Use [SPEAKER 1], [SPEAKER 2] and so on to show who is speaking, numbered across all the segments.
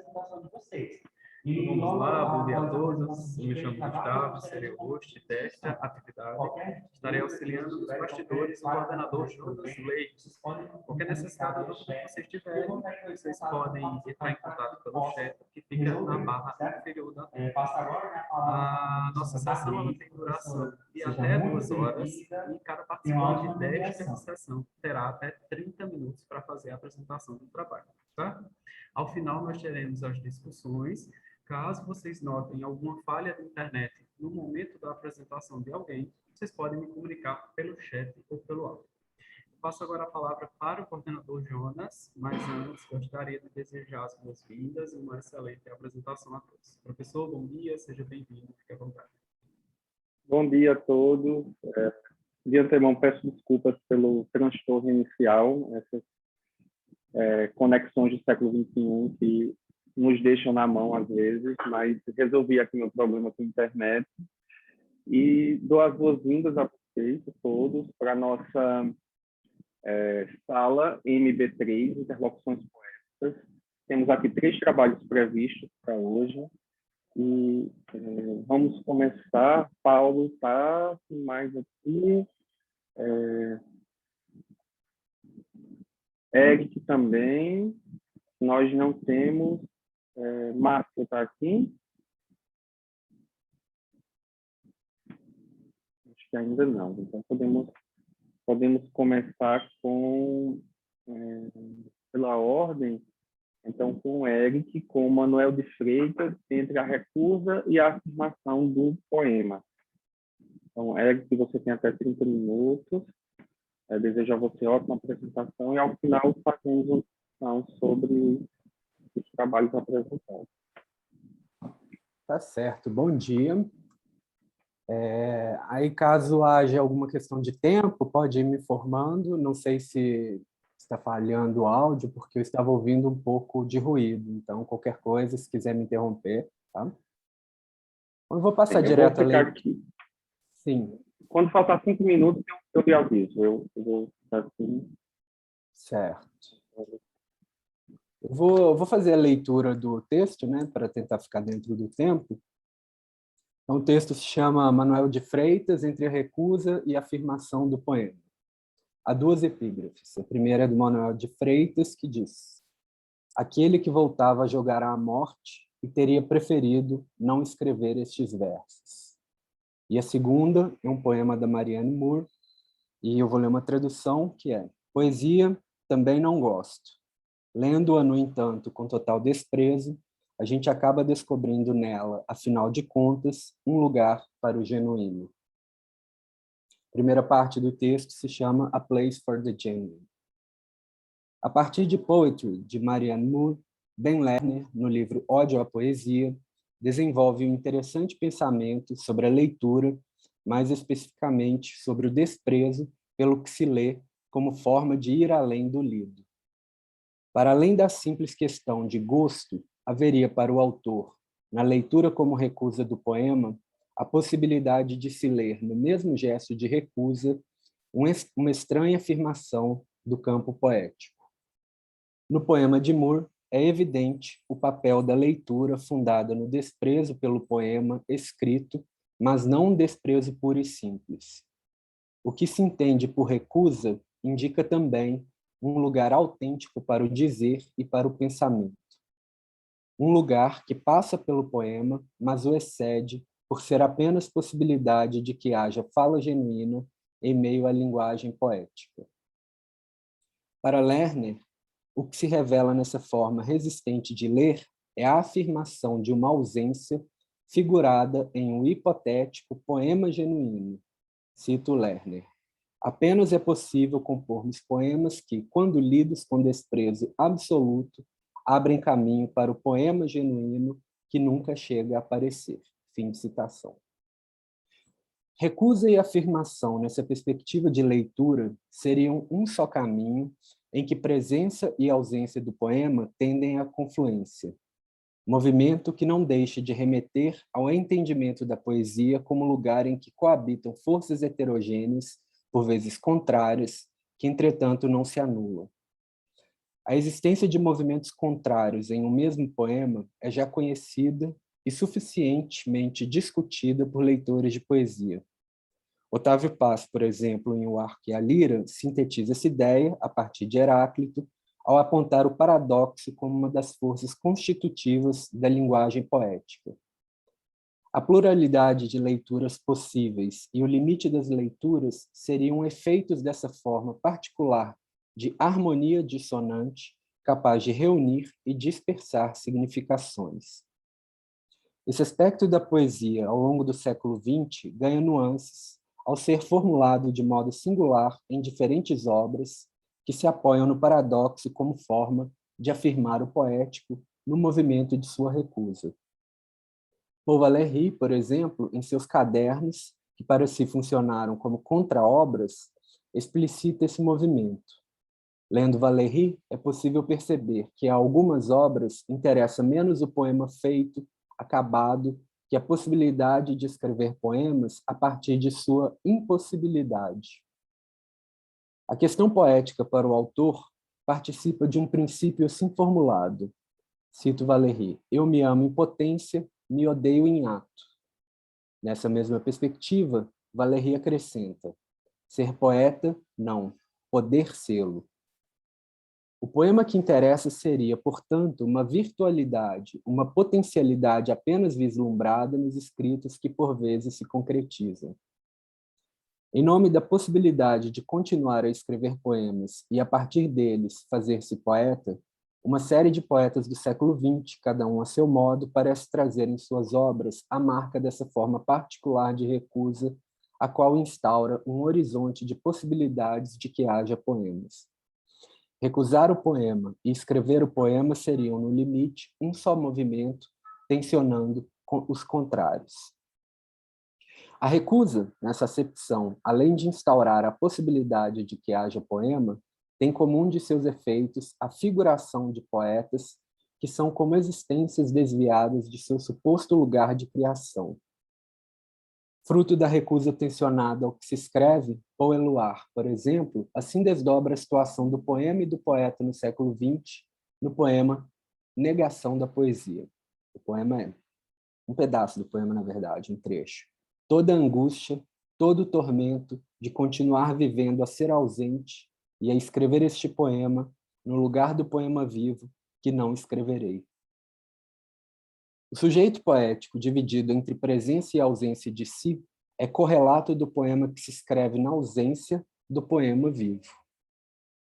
[SPEAKER 1] apresentação de vocês.
[SPEAKER 2] Vamos lá, bom dia a todos. Me chamo Gustavo, serei o host desta atividade. Estarei auxiliando nos bastidores o coordenador Jonas Leite. Qualquer necessidade do que vocês tiverem, vocês podem entrar em contato pelo chat que fica na barra inferior da tela. A nossa sessão ela tem duração de até 2 horas e cada participante desta sessão terá até 30 minutos para fazer a apresentação do trabalho. Tá? Ao final, nós teremos as discussões. Caso vocês notem alguma falha de internet no momento da apresentação de alguém, vocês podem me comunicar pelo chat ou pelo áudio. Passo agora a palavra para o coordenador Jonas, mas antes gostaria de desejar as boas-vindas e uma excelente apresentação a todos. Professor, bom dia, seja bem-vindo, fique à vontade.
[SPEAKER 3] Bom dia a todos. De antemão, peço desculpas pelo transtorno inicial, essas conexões do século XXI que nos deixam na mão às vezes, mas resolvi aqui meu problema com a internet e dou as boas-vindas a vocês todos para a nossa sala MB3, Interlocuções Poéticas. Temos aqui 3 trabalhos previstos para hoje e vamos começar. Paulo está mais aqui, Eric também, nós não temos. Márcio está aqui? Acho que ainda não. Então, podemos começar pela ordem, então, com o Eric, com o Manuel de Freitas, entre a recusa e a afirmação do poema. Então, Eric, você tem até 30 minutos. Desejo a você ótima apresentação e, ao final, fazemos uma discussão sobre os trabalhos apresentados.
[SPEAKER 4] Tá certo, bom dia. Aí, caso haja alguma questão de tempo, pode ir me informando. Não sei se está falhando o áudio, porque eu estava ouvindo um pouco de ruído. Então, qualquer coisa, se quiser me interromper, tá? Eu vou passar direto ali.
[SPEAKER 3] Aqui.
[SPEAKER 4] Sim.
[SPEAKER 3] Quando faltar 5 minutos, eu te aviso. Eu vou ficar assim.
[SPEAKER 4] Certo. Eu vou fazer a leitura do texto, né, para tentar ficar dentro do tempo. Então, o texto se chama Manuel de Freitas, entre a recusa e a afirmação do poema. Há 2 epígrafes. A primeira é do Manuel de Freitas, que diz: aquele que voltava a jogar à morte e teria preferido não escrever estes versos. E a segunda é um poema da Marianne Moore, e eu vou ler uma tradução, que é: poesia também não gosto. Lendo-a, no entanto, com total desprezo, a gente acaba descobrindo nela, afinal de contas, um lugar para o genuíno. A primeira parte do texto se chama A Place for the Genuine. A partir de Poetry, de Marianne Moore, Ben Lerner, no livro Ódio à Poesia, desenvolve um interessante pensamento sobre a leitura, mais especificamente sobre o desprezo pelo que se lê como forma de ir além do lido. Para além da simples questão de gosto, haveria para o autor, na leitura como recusa do poema, a possibilidade de se ler, no mesmo gesto de recusa, uma estranha afirmação do campo poético. No poema de Moore, é evidente o papel da leitura fundada no desprezo pelo poema escrito, mas não um desprezo puro e simples. O que se entende por recusa indica também um lugar autêntico para o dizer e para o pensamento. Um lugar que passa pelo poema, mas o excede por ser apenas possibilidade de que haja fala genuína em meio à linguagem poética. Para Lerner, o que se revela nessa forma resistente de ler é a afirmação de uma ausência figurada em um hipotético poema genuíno. Cito Lerner. Apenas é possível compormos poemas que, quando lidos com desprezo absoluto, abrem caminho para o poema genuíno que nunca chega a aparecer. Fim de citação. Recusa e afirmação nessa perspectiva de leitura seriam um só caminho em que presença e ausência do poema tendem à confluência. Movimento que não deixa de remeter ao entendimento da poesia como lugar em que coabitam forças heterogêneas, por vezes contrárias, que, entretanto, não se anulam. A existência de movimentos contrários em um mesmo poema é já conhecida e suficientemente discutida por leitores de poesia. Otávio Paz, por exemplo, em O Arco e a Lira, sintetiza essa ideia a partir de Heráclito, ao apontar o paradoxo como uma das forças constitutivas da linguagem poética. A pluralidade de leituras possíveis e o limite das leituras seriam efeitos dessa forma particular de harmonia dissonante, capaz de reunir e dispersar significações. Esse aspecto da poesia, ao longo do século XX, ganha nuances ao ser formulado de modo singular em diferentes obras que se apoiam no paradoxo como forma de afirmar o poético no movimento de sua recusa. Paul Valéry, por exemplo, em seus cadernos, que para si funcionaram como contra-obras, explicita esse movimento. Lendo Valéry, é possível perceber que a algumas obras interessa menos o poema feito, acabado, que a possibilidade de escrever poemas a partir de sua impossibilidade. A questão poética para o autor participa de um princípio assim formulado. Cito Valéry: eu me amo em potência, me odeio em ato. Nessa mesma perspectiva, Valéry acrescenta: ser poeta, não, poder sê-lo. O poema que interessa seria, portanto, uma virtualidade, uma potencialidade apenas vislumbrada nos escritos que, por vezes, se concretizam. Em nome da possibilidade de continuar a escrever poemas e, a partir deles, fazer-se poeta, uma série de poetas do século XX, cada um a seu modo, parece trazer em suas obras a marca dessa forma particular de recusa, a qual instaura um horizonte de possibilidades de que haja poemas. Recusar o poema e escrever o poema seriam, no limite, um só movimento, tensionando os contrários. A recusa, nessa acepção, além de instaurar a possibilidade de que haja poema, tem como um de seus efeitos a figuração de poetas que são como existências desviadas de seu suposto lugar de criação. Fruto da recusa tensionada ao que se escreve, Paul Éluard, por exemplo, assim desdobra a situação do poema e do poeta no século XX, no poema Negação da Poesia. O poema é um pedaço do poema, na verdade, um trecho. Toda a angústia, todo o tormento de continuar vivendo a ser ausente e a escrever este poema no lugar do poema vivo que não escreverei. O sujeito poético, dividido entre presença e ausência de si, é correlato do poema que se escreve na ausência do poema vivo.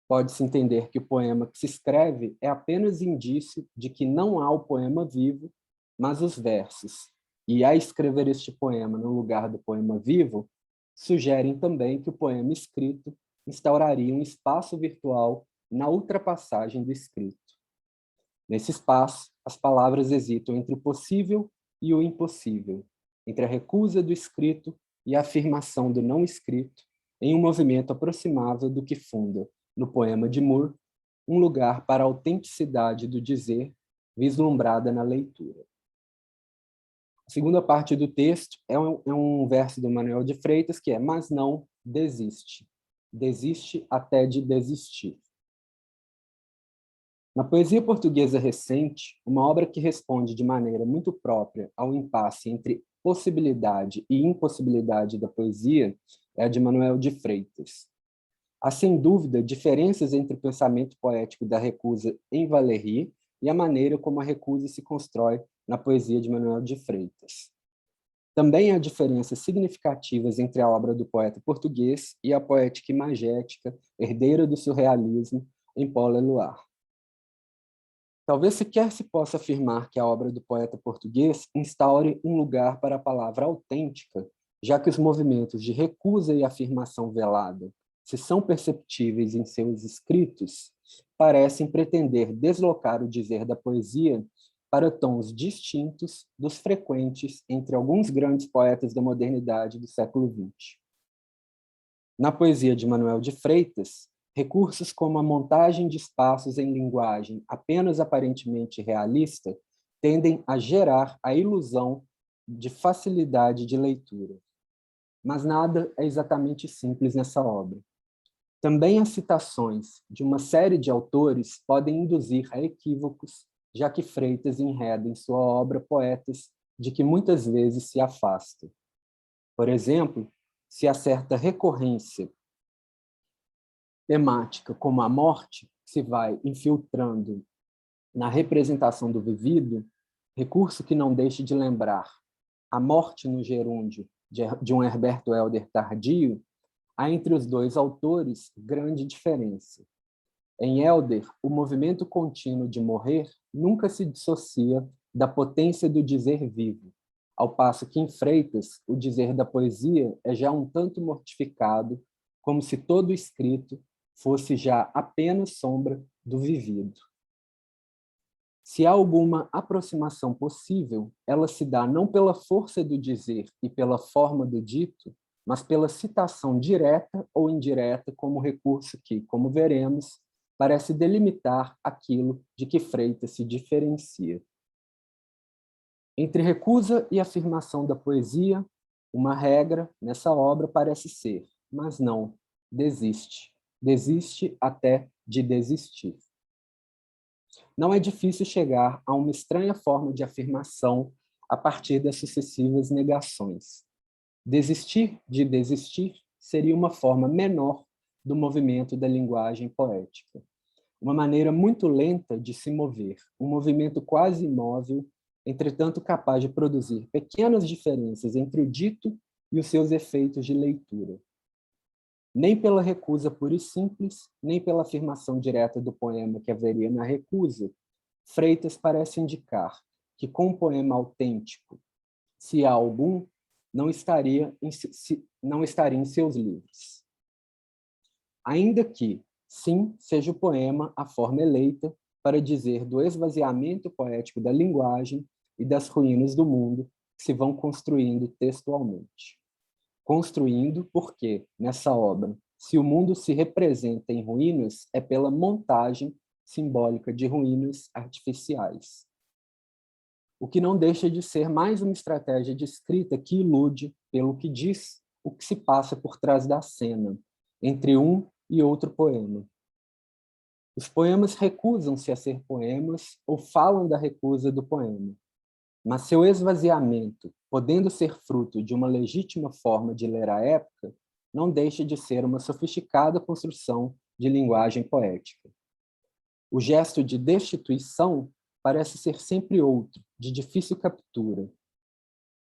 [SPEAKER 4] Pode-se entender que o poema que se escreve é apenas indício de que não há o poema vivo, mas os versos, e a escrever este poema no lugar do poema vivo, sugerem também que o poema escrito instauraria um espaço virtual na ultrapassagem do escrito. Nesse espaço, as palavras hesitam entre o possível e o impossível, entre a recusa do escrito e a afirmação do não escrito, em um movimento aproximável do que funda, no poema de Moore, um lugar para a autenticidade do dizer vislumbrada na leitura. A segunda parte do texto é um verso do Manuel de Freitas, que é: mas não desiste. Desiste até de desistir. Na poesia portuguesa recente, uma obra que responde de maneira muito própria ao impasse entre possibilidade e impossibilidade da poesia é a de Manuel de Freitas. Há, sem dúvida, diferenças entre o pensamento poético da recusa em Valéry e a maneira como a recusa se constrói na poesia de Manuel de Freitas. Também há diferenças significativas entre a obra do poeta português e a poética imagética, herdeira do surrealismo, em Paul Éluard. Talvez sequer se possa afirmar que a obra do poeta português instaure um lugar para a palavra autêntica, já que os movimentos de recusa e afirmação velada, se são perceptíveis em seus escritos, parecem pretender deslocar o dizer da poesia para tons distintos dos frequentes entre alguns grandes poetas da modernidade do século XX. Na poesia de Manuel de Freitas, recursos como a montagem de espaços em linguagem apenas aparentemente realista tendem a gerar a ilusão de facilidade de leitura. Mas nada é exatamente simples nessa obra. Também as citações de uma série de autores podem induzir a equívocos, já que Freitas enreda em sua obra poetas de que muitas vezes se afasta. Por exemplo, se há certa recorrência temática, como a morte, se vai infiltrando na representação do vivido, recurso que não deixe de lembrar a morte no gerúndio de um Herberto Helder tardio, há entre os dois autores grande diferença. Em Helder, o movimento contínuo de morrer nunca se dissocia da potência do dizer vivo, ao passo que em Freitas, o dizer da poesia é já um tanto mortificado, como se todo o escrito fosse já apenas sombra do vivido. Se há alguma aproximação possível, ela se dá não pela força do dizer e pela forma do dito, mas pela citação direta ou indireta como recurso que, como veremos, parece delimitar aquilo de que Freitas se diferencia. Entre recusa e afirmação da poesia, uma regra nessa obra parece ser, mas não, desiste. Desiste até de desistir. Não é difícil chegar a uma estranha forma de afirmação a partir das sucessivas negações. Desistir de desistir seria uma forma menor do movimento da linguagem poética. Uma maneira muito lenta de se mover, um movimento quase imóvel, entretanto capaz de produzir pequenas diferenças entre o dito e os seus efeitos de leitura. Nem pela recusa pura e simples, nem pela afirmação direta do poema que haveria na recusa, Freitas parece indicar que com um poema autêntico, se há algum, não estaria em seus livros. Ainda que, sim, seja o poema a forma eleita para dizer do esvaziamento poético da linguagem e das ruínas do mundo que se vão construindo textualmente. Construindo porque, nessa obra, se o mundo se representa em ruínas, é pela montagem simbólica de ruínas artificiais. O que não deixa de ser mais uma estratégia de escrita que ilude, pelo que diz, o que se passa por trás da cena, entre um e outro poema. Os poemas recusam-se a ser poemas ou falam da recusa do poema. Mas seu esvaziamento, podendo ser fruto de uma legítima forma de ler a época, não deixa de ser uma sofisticada construção de linguagem poética. O gesto de destituição parece ser sempre outro, de difícil captura.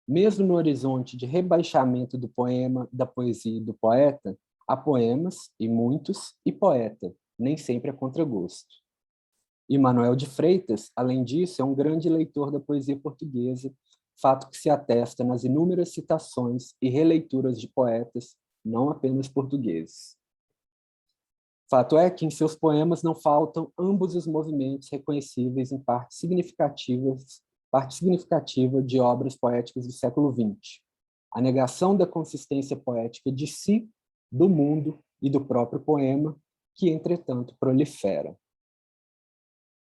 [SPEAKER 4] Mesmo no horizonte de rebaixamento do poema, da poesia e do poeta, há poemas, e muitos, e poeta, nem sempre a contragosto. E Manuel de Freitas, além disso, é um grande leitor da poesia portuguesa, fato que se atesta nas inúmeras citações e releituras de poetas, não apenas portugueses. Fato é que em seus poemas não faltam ambos os movimentos reconhecíveis em parte significativa de obras poéticas do século XX. A negação da consistência poética de si, do mundo e do próprio poema, que, entretanto, prolifera.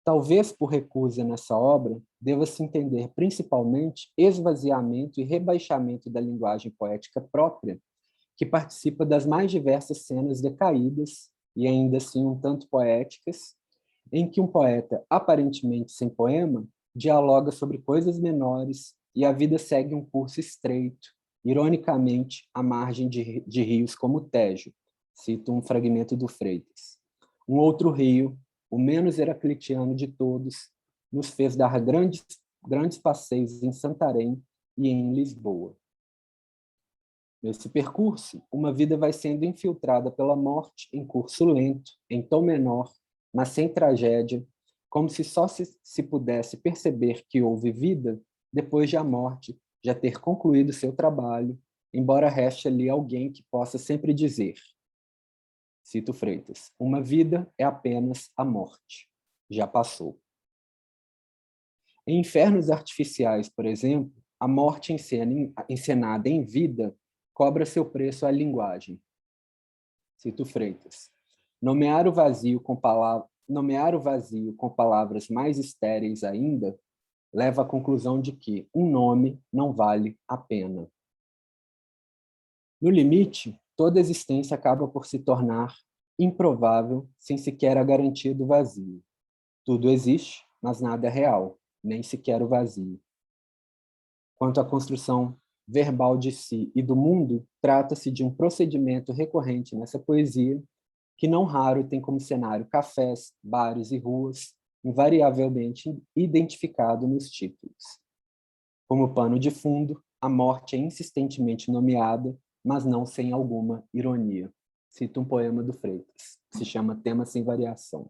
[SPEAKER 4] Talvez por recusa nessa obra, deva-se entender principalmente esvaziamento e rebaixamento da linguagem poética própria, que participa das mais diversas cenas decaídas, e ainda assim um tanto poéticas, em que um poeta, aparentemente sem poema, dialoga sobre coisas menores e a vida segue um curso estreito, ironicamente, à margem de rios como o Tejo, cito um fragmento do Freitas. Um outro rio, o menos heraclitiano de todos, nos fez dar grandes passeios em Santarém e em Lisboa. Nesse percurso, uma vida vai sendo infiltrada pela morte em curso lento, em tom menor, mas sem tragédia, como se só se pudesse perceber que houve vida depois de a morte já ter concluído seu trabalho, embora reste ali alguém que possa sempre dizer, cito Freitas, uma vida é apenas a morte. Já passou. Em Infernos Artificiais, por exemplo, a morte encenada em vida cobra seu preço à linguagem. Cito Freitas. Nomear o vazio com palavras mais estéreis ainda leva à conclusão de que um nome não vale a pena. No limite, toda existência acaba por se tornar improvável, sem sequer a garantia do vazio. Tudo existe, mas nada é real, nem sequer o vazio. Quanto à construção verbal de si e do mundo, trata-se de um procedimento recorrente nessa poesia, que não raro tem como cenário cafés, bares e ruas, invariavelmente identificado nos títulos. Como pano de fundo, a morte é insistentemente nomeada, mas não sem alguma ironia. Cito um poema do Freitas, que se chama Tema Sem Variação.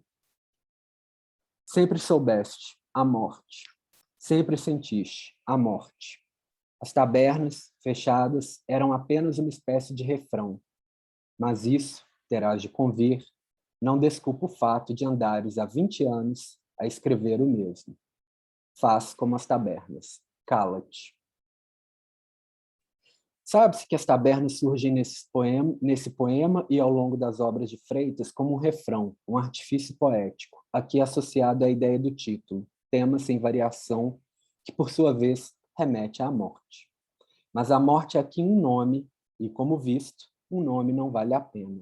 [SPEAKER 4] Sempre soubeste a morte, sempre sentiste a morte. As tabernas, fechadas, eram apenas uma espécie de refrão, mas isso, terás de convir, não desculpa o fato de andares há 20 anos a escrever o mesmo. Faz como as tabernas, cala-te. Sabe-se que as tabernas surgem nesse poema e ao longo das obras de Freitas como um refrão, um artifício poético, aqui associado à ideia do título, tema sem variação, que por sua vez remete à morte. Mas a morte é aqui um nome, e como visto, um nome não vale a pena.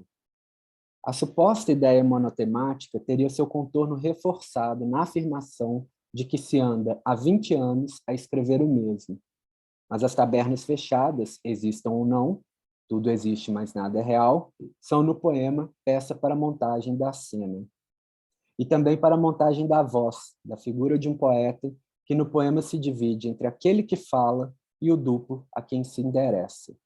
[SPEAKER 4] A suposta ideia monotemática teria seu contorno reforçado na afirmação de que se anda há 20 anos a escrever o mesmo. Mas as tabernas fechadas, existam ou não, tudo existe, mas nada é real, são no poema peça para a montagem da cena. E também para a montagem da voz, da figura de um poeta, que no poema se divide entre aquele que fala e o duplo a quem se endereça.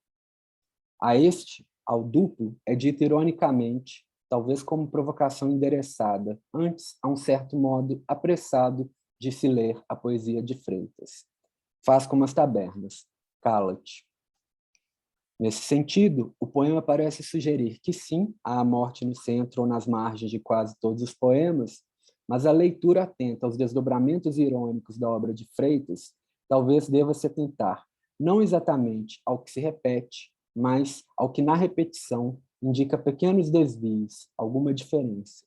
[SPEAKER 4] A este, ao duplo, é dito ironicamente, talvez como provocação endereçada, antes a um certo modo apressado de se ler a poesia de Freitas. Faz como as tabernas, cala-te. Nesse sentido, o poema parece sugerir que sim, há a morte no centro ou nas margens de quase todos os poemas, mas a leitura atenta aos desdobramentos irônicos da obra de Freitas talvez deva se atentar não exatamente ao que se repete, mas ao que na repetição indica pequenos desvios, alguma diferença.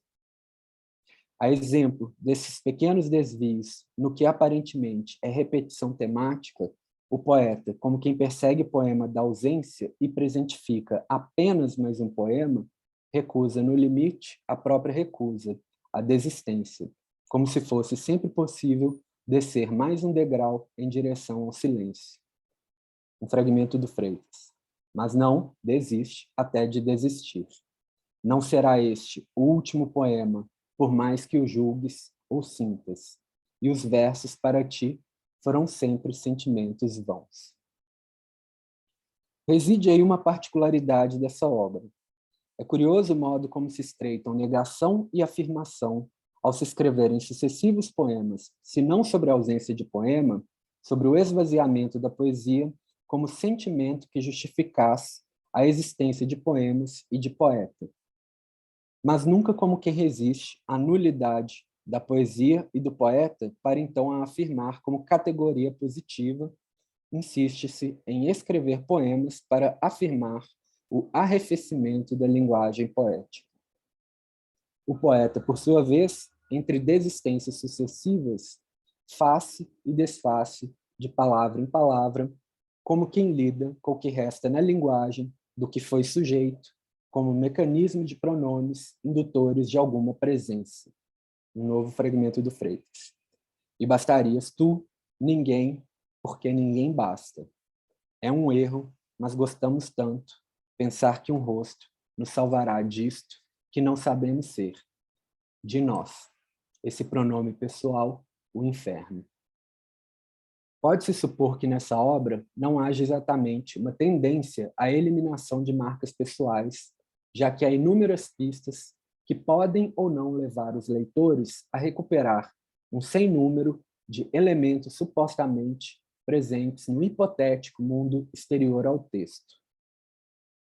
[SPEAKER 4] A exemplo desses pequenos desvios no que aparentemente é repetição temática, o poeta, como quem persegue o poema da ausência e presentifica apenas mais um poema, recusa no limite a própria recusa, a desistência, como se fosse sempre possível descer mais um degrau em direção ao silêncio. Um fragmento do Freitas. Mas não desiste até de desistir. Não será este o último poema, por mais que o julgues ou sintas, e os versos para ti foram sempre sentimentos vãos. Reside aí uma particularidade dessa obra. É curioso o modo como se estreitam negação e afirmação ao se escreverem sucessivos poemas, se não sobre a ausência de poema, sobre o esvaziamento da poesia como sentimento que justificasse a existência de poemas e de poeta, mas nunca como quem resiste à nulidade da poesia e do poeta para então a afirmar como categoria positiva, insiste-se em escrever poemas para afirmar o arrefecimento da linguagem poética. O poeta, por sua vez, entre desistências sucessivas, face e desface de palavra em palavra, como quem lida com o que resta na linguagem do que foi sujeito, como mecanismo de pronomes indutores de alguma presença. Um novo fragmento do Freitas. E bastarias tu, ninguém, porque ninguém basta. É um erro, mas gostamos tanto, pensar que um rosto nos salvará disto que não sabemos ser. De nós, esse pronome pessoal, o inferno. Pode-se supor que nessa obra não haja exatamente uma tendência à eliminação de marcas pessoais, já que há inúmeras pistas que podem ou não levar os leitores a recuperar um sem número de elementos supostamente presentes no hipotético mundo exterior ao texto.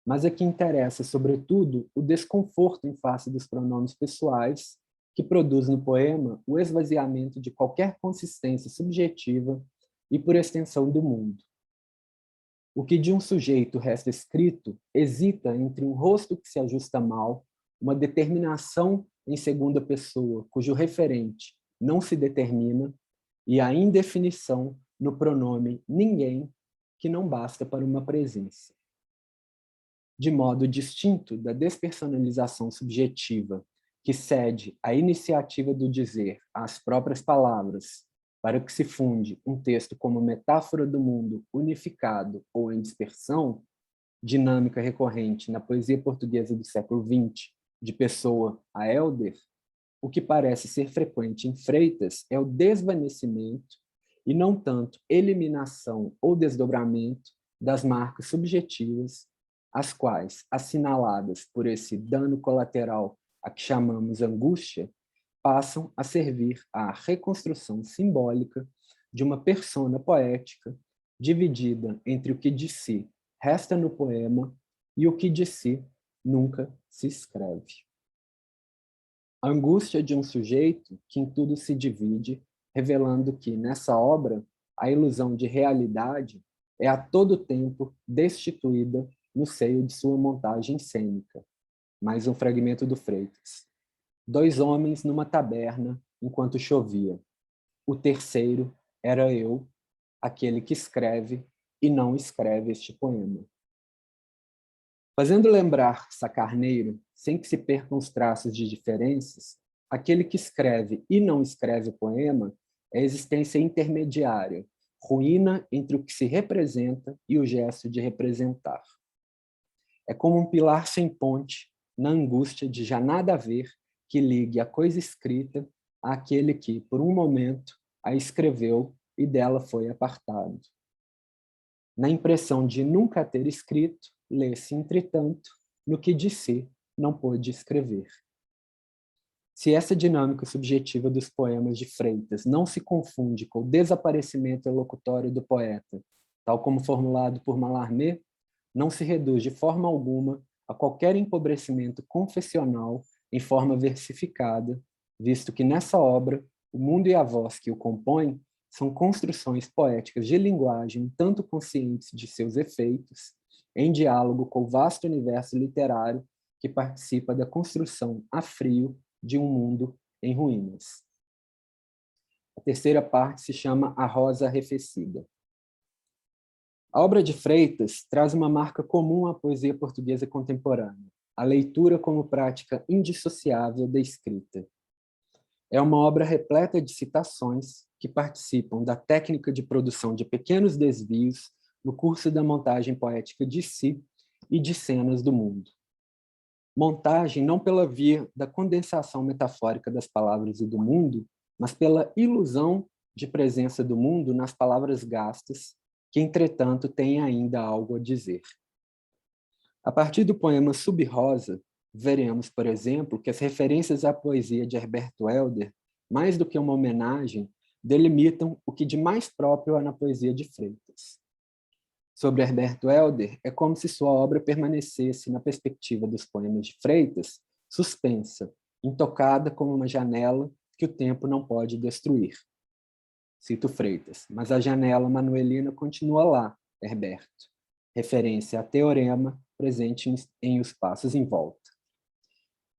[SPEAKER 4] Mas aqui interessa, sobretudo, o desconforto em face dos pronomes pessoais, que produz no poema o esvaziamento de qualquer consistência subjetiva e, por extensão, do mundo. O que de um sujeito resta escrito hesita entre um rosto que se ajusta mal, uma determinação em segunda pessoa, cujo referente não se determina, e a indefinição no pronome ninguém, que não basta para uma presença. de modo distinto da despersonalização subjetiva, que cede à iniciativa do dizer às próprias palavras, para que se funde um texto como metáfora do mundo unificado ou em dispersão, dinâmica recorrente na poesia portuguesa do século XX, de Pessoa a Helder, o que parece ser frequente em Freitas é o desvanecimento e não tanto eliminação ou desdobramento das marcas subjetivas, as quais, assinaladas por esse dano colateral a que chamamos angústia, passam a servir à reconstrução simbólica de uma persona poética dividida entre o que de si resta no poema e o que de si nunca se escreve. A angústia de um sujeito que em tudo se divide, revelando que, nessa obra, a ilusão de realidade é a todo tempo destituída no seio de sua montagem cênica. Mais um fragmento do Freitas. 2 homens numa taberna enquanto chovia. O terceiro era eu, aquele que escreve e não escreve este poema. Fazendo lembrar Sacarneiro, sem que se percam os traços de diferenças, aquele que escreve e não escreve o poema é a existência intermediária, ruína entre o que se representa e o gesto de representar. É como um pilar sem ponte, na angústia de já nada haver que ligue a coisa escrita àquele que, por um momento, a escreveu e dela foi apartado. Na impressão de nunca ter escrito, lê-se, entretanto, no que de si não pôde escrever. Se essa dinâmica subjetiva dos poemas de Freitas não se confunde com o desaparecimento elocutório do poeta, tal como formulado por Mallarmé, não se reduz de forma alguma a qualquer empobrecimento confessional em forma versificada, visto que nessa obra o mundo e a voz que o compõem são construções poéticas de linguagem tanto conscientes de seus efeitos, em diálogo com o vasto universo literário que participa da construção a frio de um mundo em ruínas. A terceira parte se chama A Rosa Arrefecida. A obra de Freitas traz uma marca comum à poesia portuguesa contemporânea, a leitura como prática indissociável da escrita. É uma obra repleta de citações que participam da técnica de produção de pequenos desvios no curso da montagem poética de si e de cenas do mundo. Montagem não pela via da condensação metafórica das palavras e do mundo, mas pela ilusão de presença do mundo nas palavras gastas, que, entretanto, têm ainda algo a dizer. A partir do poema Sub-Rosa, veremos, por exemplo, que as referências à poesia de Herberto Helder, mais do que uma homenagem, delimitam o que de mais próprio há na poesia de Freitas. Sobre Herberto Helder, é como se sua obra permanecesse, na perspectiva dos poemas de Freitas, suspensa, intocada como uma janela que o tempo não pode destruir. Cito Freitas, mas a janela manuelina continua lá, Herberto, referência a teorema presente em Os Passos em Volta.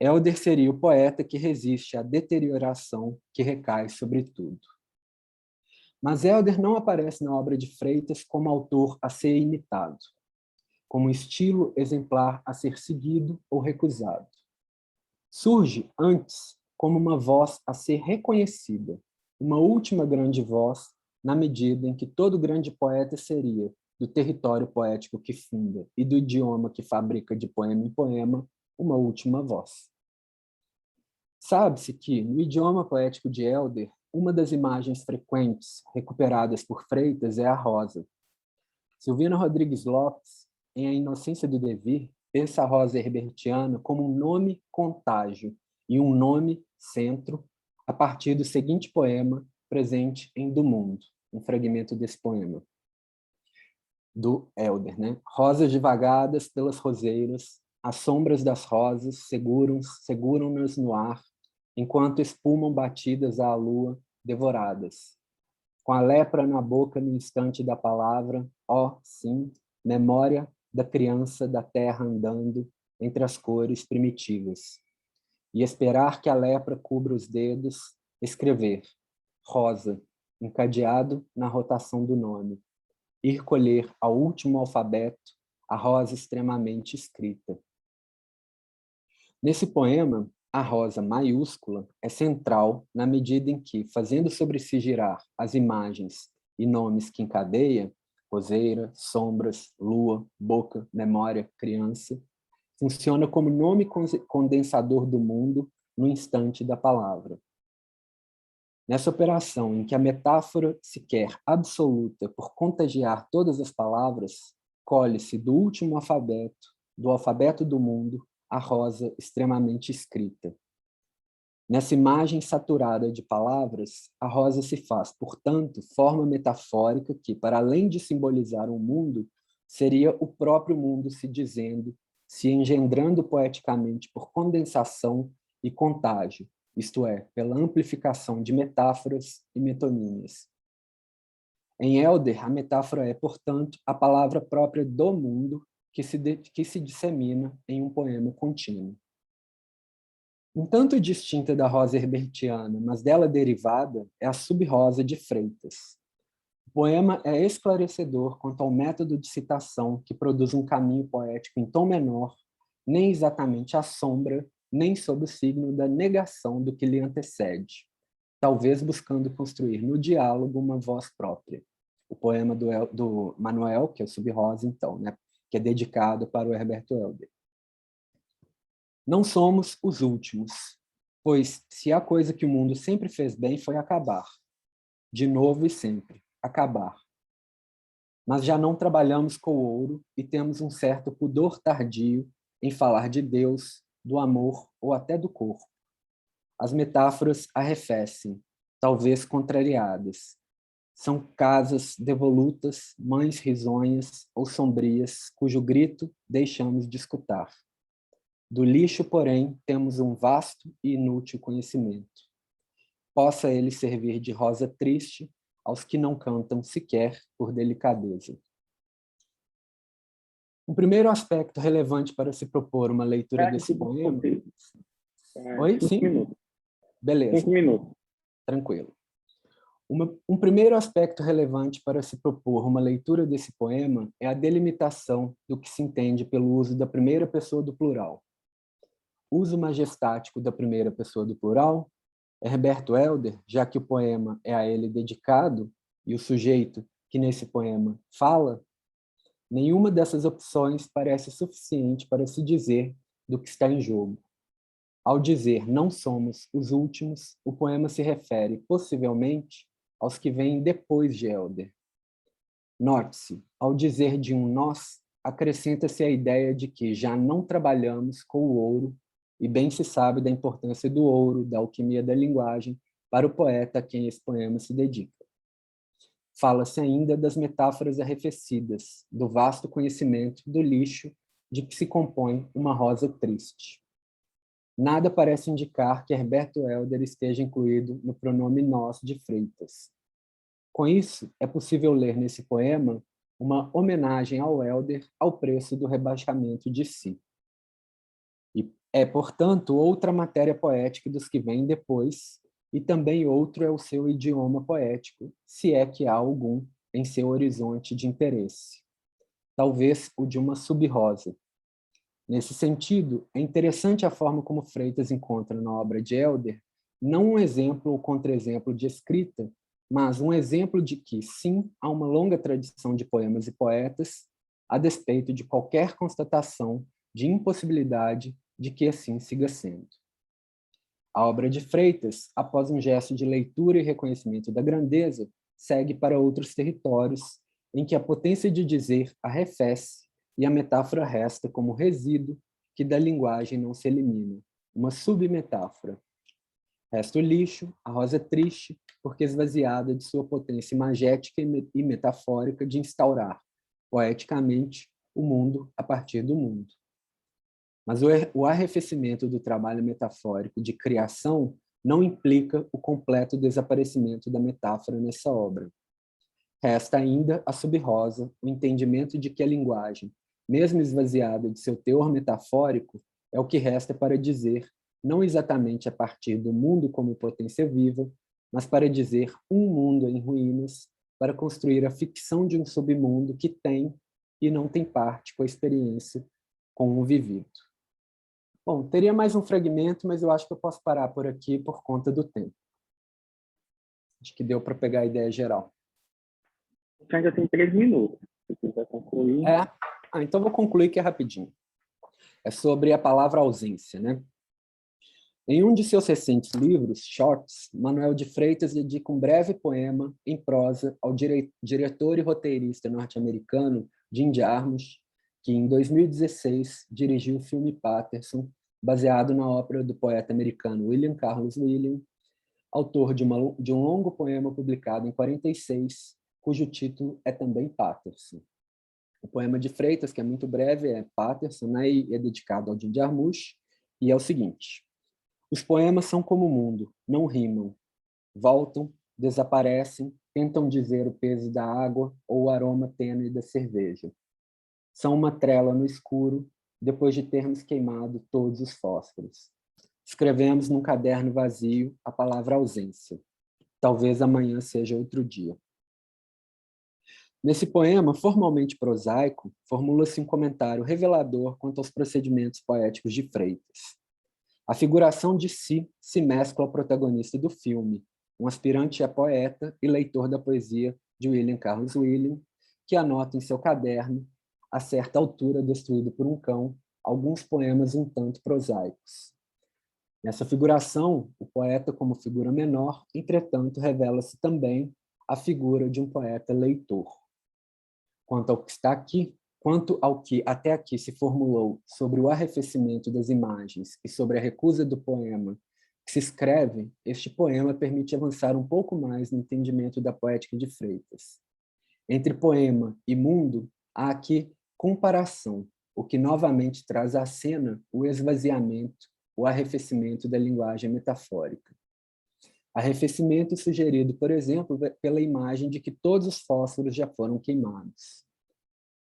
[SPEAKER 4] Helder seria o poeta que resiste à deterioração que recai sobre tudo. Mas Helder não aparece na obra de Freitas como autor a ser imitado, como estilo exemplar a ser seguido ou recusado. Surge, antes, como uma voz a ser reconhecida, uma última grande voz, na medida em que todo grande poeta seria, do território poético que funda e do idioma que fabrica de poema em poema, uma última voz. Sabe-se que, no idioma poético de Helder, uma das imagens frequentes recuperadas por Freitas é a rosa. Silvina Rodrigues Lopes, em A Inocência do Devir, pensa a rosa herbertiana como um nome contágio e um nome centro, a partir do seguinte poema presente em Do Mundo, um fragmento desse poema, do Helder, né? Rosas divagadas pelas roseiras, as sombras das rosas seguram-nas no ar, enquanto espumam batidas à lua, devoradas. Com a lepra na boca no instante da palavra, ó, sim, memória da criança da terra andando entre as cores primitivas. E esperar que a lepra cubra os dedos, escrever, rosa, encadeado na rotação do nome. Ir colher ao último alfabeto a rosa extremamente escrita. Nesse poema, a rosa maiúscula é central na medida em que, fazendo sobre si girar as imagens e nomes que encadeia, roseira, sombras, lua, boca, memória, criança, funciona como nome condensador do mundo no instante da palavra. Nessa operação em que a metáfora se quer absoluta por contagiar todas as palavras, colhe-se do último alfabeto, do alfabeto do mundo, a rosa extremamente escrita. Nessa imagem saturada de palavras, a rosa se faz, portanto, forma metafórica que, para além de simbolizar um mundo, seria o próprio mundo se dizendo, se engendrando poeticamente por condensação e contágio, isto é, pela amplificação de metáforas e metonímias. Em Helder, a metáfora é, portanto, a palavra própria do mundo que se dissemina em um poema contínuo. Um tanto distinta da rosa herbertiana, mas dela derivada, é a sub-rosa de Freitas. O poema é esclarecedor quanto ao método de citação que produz um caminho poético em tom menor, nem exatamente à sombra, nem sob o signo da negação do que lhe antecede, talvez buscando construir no diálogo uma voz própria. O poema do Manuel, que é o sub-rosa, então, né, que é dedicado para o Herberto Helder. Não somos os últimos, pois se há coisa que o mundo sempre fez bem foi acabar. De novo e sempre, acabar. Mas já não trabalhamos com o ouro e temos um certo pudor tardio em falar de Deus, do amor ou até do corpo. As metáforas arrefecem, talvez contrariadas. São casas devolutas, mães risonhas ou sombrias, cujo grito deixamos de escutar. Do lixo, porém, temos um vasto e inútil conhecimento. Possa ele servir de rosa triste aos que não cantam sequer por delicadeza. Um primeiro aspecto relevante para se propor uma leitura desse poema... Oi?
[SPEAKER 3] 5
[SPEAKER 4] Sim?
[SPEAKER 3] minutos.
[SPEAKER 4] Beleza.
[SPEAKER 3] 5 minutos.
[SPEAKER 4] Tranquilo. Um primeiro aspecto relevante para se propor uma leitura desse poema é a delimitação do que se entende pelo uso da primeira pessoa do plural. Uso majestático da primeira pessoa do plural, Herberto Helder, já que o poema é a ele dedicado e o sujeito que nesse poema fala, nenhuma dessas opções parece suficiente para se dizer do que está em jogo. Ao dizer não somos os últimos, o poema se refere, possivelmente, aos que vêm depois de Helder. Note-se, ao dizer de um nós, acrescenta-se a ideia de que já não trabalhamos com o ouro, e bem se sabe da importância do ouro, da alquimia da linguagem, para o poeta a quem esse poema se dedica. Fala-se ainda das metáforas arrefecidas, do vasto conhecimento do lixo de que se compõe uma rosa triste. Nada parece indicar que Herberto Helder esteja incluído no pronome nós de Freitas. Com isso, é possível ler nesse poema uma homenagem ao Helder ao preço do rebaixamento de si. E é, portanto, outra matéria poética dos que vêm depois, e também outro é o seu idioma poético, se é que há algum em seu horizonte de interesse. Talvez o de uma sub-rosa. Nesse sentido, é interessante a forma como Freitas encontra na obra de Helder não um exemplo ou contra-exemplo de escrita, mas um exemplo de que, sim, há uma longa tradição de poemas e poetas, a despeito de qualquer constatação de impossibilidade de que assim siga sendo. A obra de Freitas, após um gesto de leitura e reconhecimento da grandeza, segue para outros territórios em que a potência de dizer arrefece e a metáfora resta como resíduo que da linguagem não se elimina, uma submetáfora. Resta o lixo, a rosa triste, porque esvaziada de sua potência imagética e metafórica de instaurar, poeticamente, o mundo a partir do mundo. Mas o arrefecimento do trabalho metafórico de criação não implica o completo desaparecimento da metáfora nessa obra. Resta ainda a sub-rosa, o entendimento de que a linguagem, mesmo esvaziada de seu teor metafórico, é o que resta para dizer, não exatamente a partir do mundo como potência viva, mas para dizer um mundo em ruínas, para construir a ficção de um submundo que tem, e não tem parte com a experiência com o vivido. Bom, teria mais um fragmento, mas eu acho que eu posso parar por aqui por conta do tempo. Acho que deu para pegar a ideia geral.
[SPEAKER 3] Você ainda tem 3 minutos, se quiser concluir.
[SPEAKER 4] Então vou concluir que é rapidinho. É sobre a palavra ausência, né? Em um de seus recentes livros, Shorts, Manuel de Freitas dedica um breve poema em prosa ao diretor e roteirista norte-americano Jim Jarmusch, que em 2016 dirigiu o filme Paterson, baseado na ópera do poeta americano William Carlos Williams, autor de um longo poema publicado em 46, cujo título é também Paterson. O poema de Freitas, que é muito breve, é Paterson, né, e é dedicado ao Jim Jarmusch, e é o seguinte: os poemas são como o mundo, não rimam, voltam, desaparecem, tentam dizer o peso da água ou o aroma tênue da cerveja. São uma trela no escuro, depois de termos queimado todos os fósforos. Escrevemos num caderno vazio a palavra ausência. Talvez amanhã seja outro dia. Nesse poema, formalmente prosaico, formula-se um comentário revelador quanto aos procedimentos poéticos de Freitas. A figuração de si se mescla ao protagonista do filme, um aspirante a poeta e leitor da poesia de William Carlos Williams, que anota em seu caderno, a certa altura destruído por um cão, alguns poemas um tanto prosaicos. Nessa figuração, o poeta como figura menor, entretanto, revela-se também a figura de um poeta leitor. Quanto ao que até aqui se formulou sobre o arrefecimento das imagens e sobre a recusa do poema que se escreve, este poema permite avançar um pouco mais no entendimento da poética de Freitas. Entre poema e mundo, há aqui comparação, o que novamente traz à cena o esvaziamento, o arrefecimento da linguagem metafórica. Arrefecimento sugerido, por exemplo, pela imagem de que todos os fósforos já foram queimados.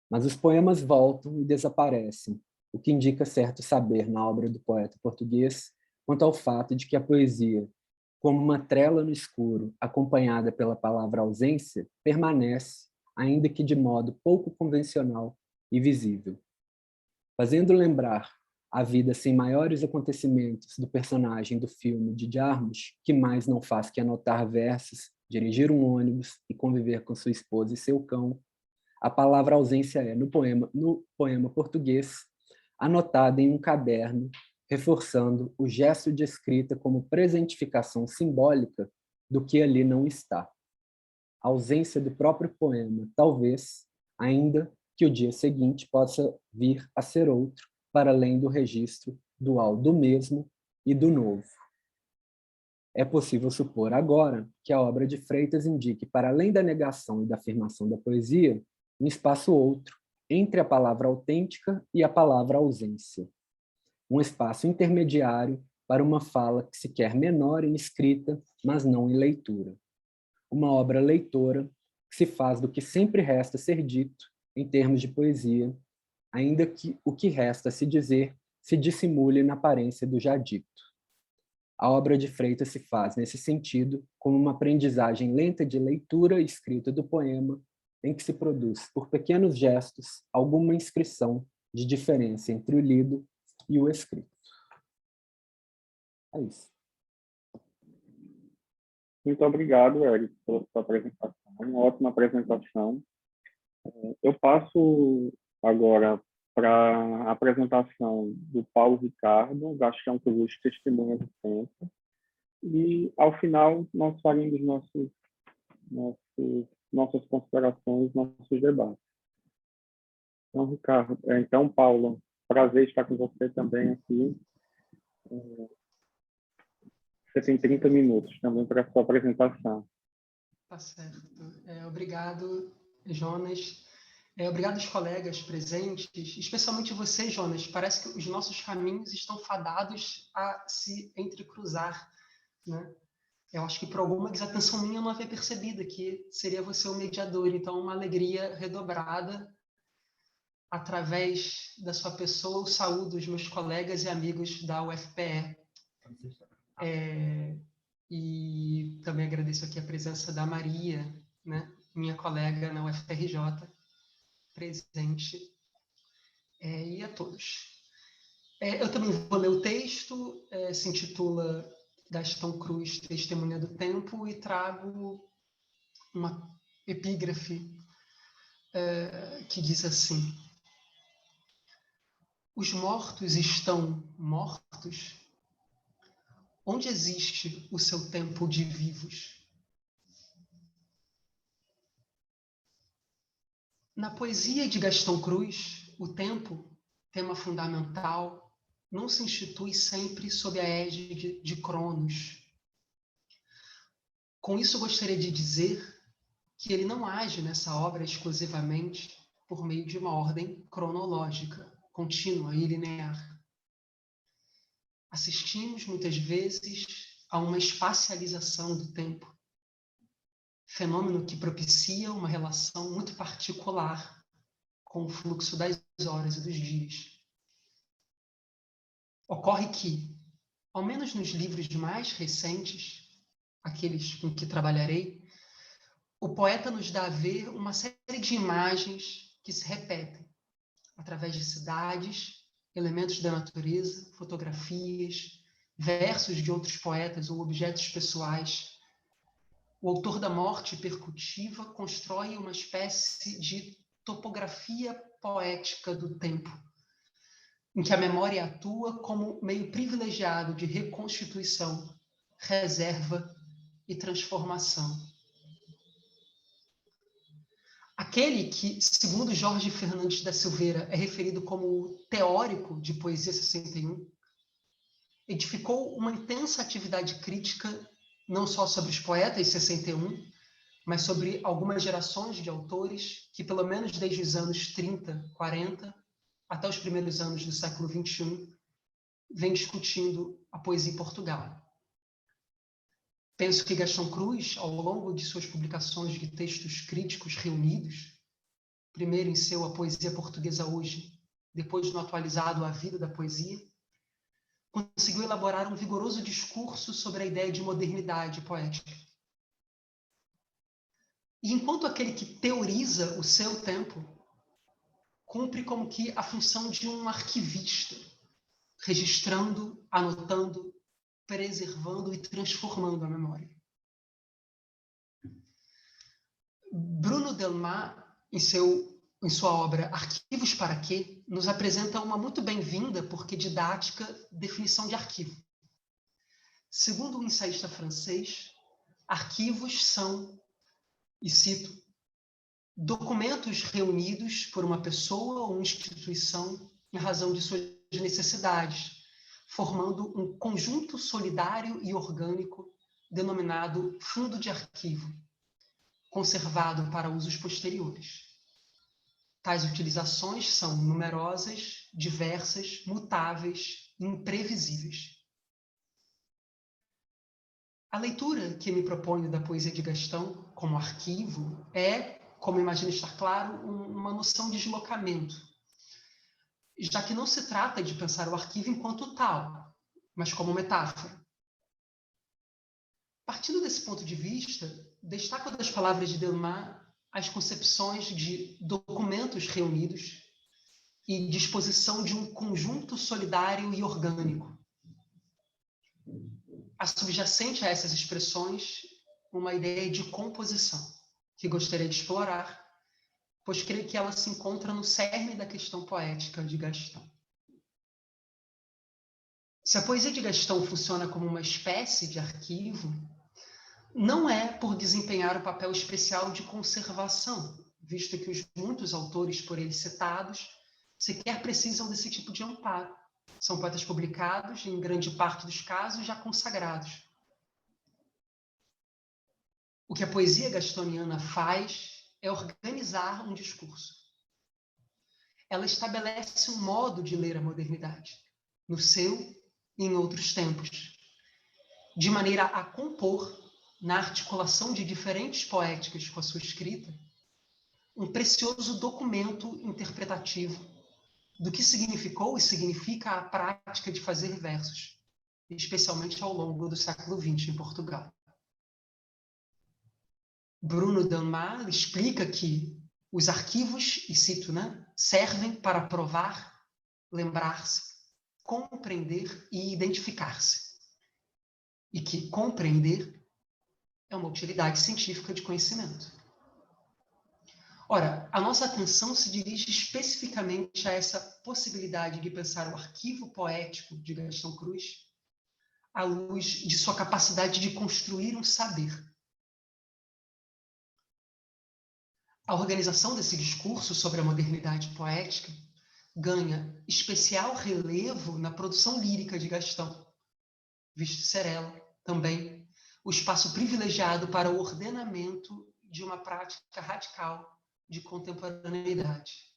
[SPEAKER 4] Mas os poemas voltam e desaparecem, o que indica certo saber na obra do poeta português quanto ao fato de que a poesia, como uma trela no escuro acompanhada pela palavra ausência, permanece, ainda que de modo pouco convencional e visível. Fazendo lembrar a vida sem maiores acontecimentos do personagem do filme de Jarmusch, que mais não faz que anotar versos, dirigir um ônibus e conviver com sua esposa e seu cão, a palavra ausência é, no poema português, anotada em um caderno, reforçando o gesto de escrita como presentificação simbólica do que ali não está. A ausência do próprio poema, talvez, ainda que o dia seguinte possa vir a ser outro, para além do registro dual do mesmo e do novo. É possível supor agora que a obra de Freitas indique, para além da negação e da afirmação da poesia, um espaço outro, entre a palavra autêntica e a palavra ausência. Um espaço intermediário para uma fala que se quer menor em escrita, mas não em leitura. Uma obra leitora que se faz do que sempre resta ser dito, em termos de poesia, ainda que o que resta se dizer se dissimule na aparência do já dito. A obra de Freitas se faz, nesse sentido, como uma aprendizagem lenta de leitura e escrita do poema, em que se produz, por pequenos gestos, alguma inscrição de diferença entre o lido e o escrito. É isso.
[SPEAKER 3] Muito obrigado, Eric, pela sua apresentação. Uma ótima apresentação. Eu passo agora para a apresentação do Paulo Ricardo, Gastão Cruz, Testemunha do Tempo. E, ao final, nós faremos nossas considerações, nossos debates. Então, Ricardo, então, Paulo, prazer estar com você também aqui. Você tem 30 minutos também para a sua apresentação.
[SPEAKER 1] Tá certo. Obrigado, Jonas. Obrigado aos colegas presentes, especialmente você, Jonas. Parece que os nossos caminhos estão fadados a se entrecruzar, né? Eu acho que por alguma desatenção minha eu não havia percebido que seria você o mediador. Então, uma alegria redobrada através da sua pessoa. Eu saúdo os meus colegas e amigos da UFPE. E também agradeço aqui a presença da Maria, né, minha colega na UFRJ. presente e a todos. Eu também vou ler o texto, se intitula Gastão Cruz, Testemunha do Tempo, e trago uma epígrafe que diz assim: os mortos estão mortos? Onde existe o seu tempo de vivos? Na poesia de Gastão Cruz, o tempo, tema fundamental, não se institui sempre sob a égide de Cronos. Com isso, gostaria de dizer que ele não age nessa obra exclusivamente por meio de uma ordem cronológica, contínua e linear. Assistimos, muitas vezes, a uma espacialização do tempo, fenômeno que propicia uma relação muito particular com o fluxo das horas e dos dias. Ocorre que, ao menos nos livros mais recentes, aqueles com que trabalharei, o poeta nos dá a ver uma série de imagens que se repetem através de cidades, elementos da natureza, fotografias, versos de outros poetas ou objetos pessoais. O autor da morte percutiva constrói uma espécie de topografia poética do tempo, em que a memória atua como meio privilegiado de reconstituição, reserva e transformação. Aquele que, segundo Jorge Fernandes da Silveira, é referido como o teórico de Poesia 61, edificou uma intensa atividade crítica não só sobre os poetas 61, mas sobre algumas gerações de autores que, pelo menos desde os anos 30, 40, até os primeiros anos do século XXI, vem discutindo a poesia em Portugal. Penso que Gastão Cruz, ao longo de suas publicações de textos críticos reunidos, primeiro em seu A Poesia Portuguesa Hoje, depois no atualizado A Vida da Poesia, conseguiu elaborar um vigoroso discurso sobre a ideia de modernidade poética. E enquanto aquele que teoriza o seu tempo, cumpre como que a função de um arquivista, registrando, anotando, preservando e transformando a memória. Bruno Delmas, em sua obra Arquivos para Quê?, nos apresenta uma muito bem-vinda, porque didática, definição de arquivo. Segundo o ensaísta francês, arquivos são, e cito, documentos reunidos por uma pessoa ou instituição em razão de suas necessidades, formando um conjunto solidário e orgânico denominado fundo de arquivo, conservado para usos posteriores. Tais utilizações são numerosas, diversas, mutáveis e imprevisíveis. A leitura que me proponho da poesia de Gastão como arquivo é, como imagino estar claro, uma noção de deslocamento, já que não se trata de pensar o arquivo enquanto tal, mas como metáfora. Partindo desse ponto de vista, destaco das palavras de Delmas as concepções de documentos reunidos e disposição de um conjunto solidário e orgânico. Há subjacente a essas expressões uma ideia de composição, que gostaria de explorar, pois creio que ela se encontra no cerne da questão poética de Gastão. Se a poesia de Gastão funciona como uma espécie de arquivo, não é por desempenhar o papel especial de conservação, visto que os muitos autores por ele citados sequer precisam desse tipo de amparo. São poetas publicados, em grande parte dos casos, já consagrados. O que a poesia gastoniana faz é organizar um discurso. Ela estabelece um modo de ler a modernidade, no seu e em outros tempos, de maneira a compor, na articulação de diferentes poéticas com a sua escrita, um precioso documento interpretativo do que significou e significa a prática de fazer versos, especialmente ao longo do século XX em Portugal. Bruno Delmas explica que Os arquivos, e cito, né, servem para provar, lembrar-se, compreender e identificar-se. E que compreender é uma utilidade científica de conhecimento. Ora, a nossa atenção se dirige especificamente a essa possibilidade de pensar o arquivo poético de Gastão Cruz à luz de sua capacidade de construir um saber. A organização desse discurso sobre a modernidade poética ganha especial relevo na produção lírica de Gastão, visto ser ela, também, o espaço privilegiado para o ordenamento de uma prática radical de contemporaneidade.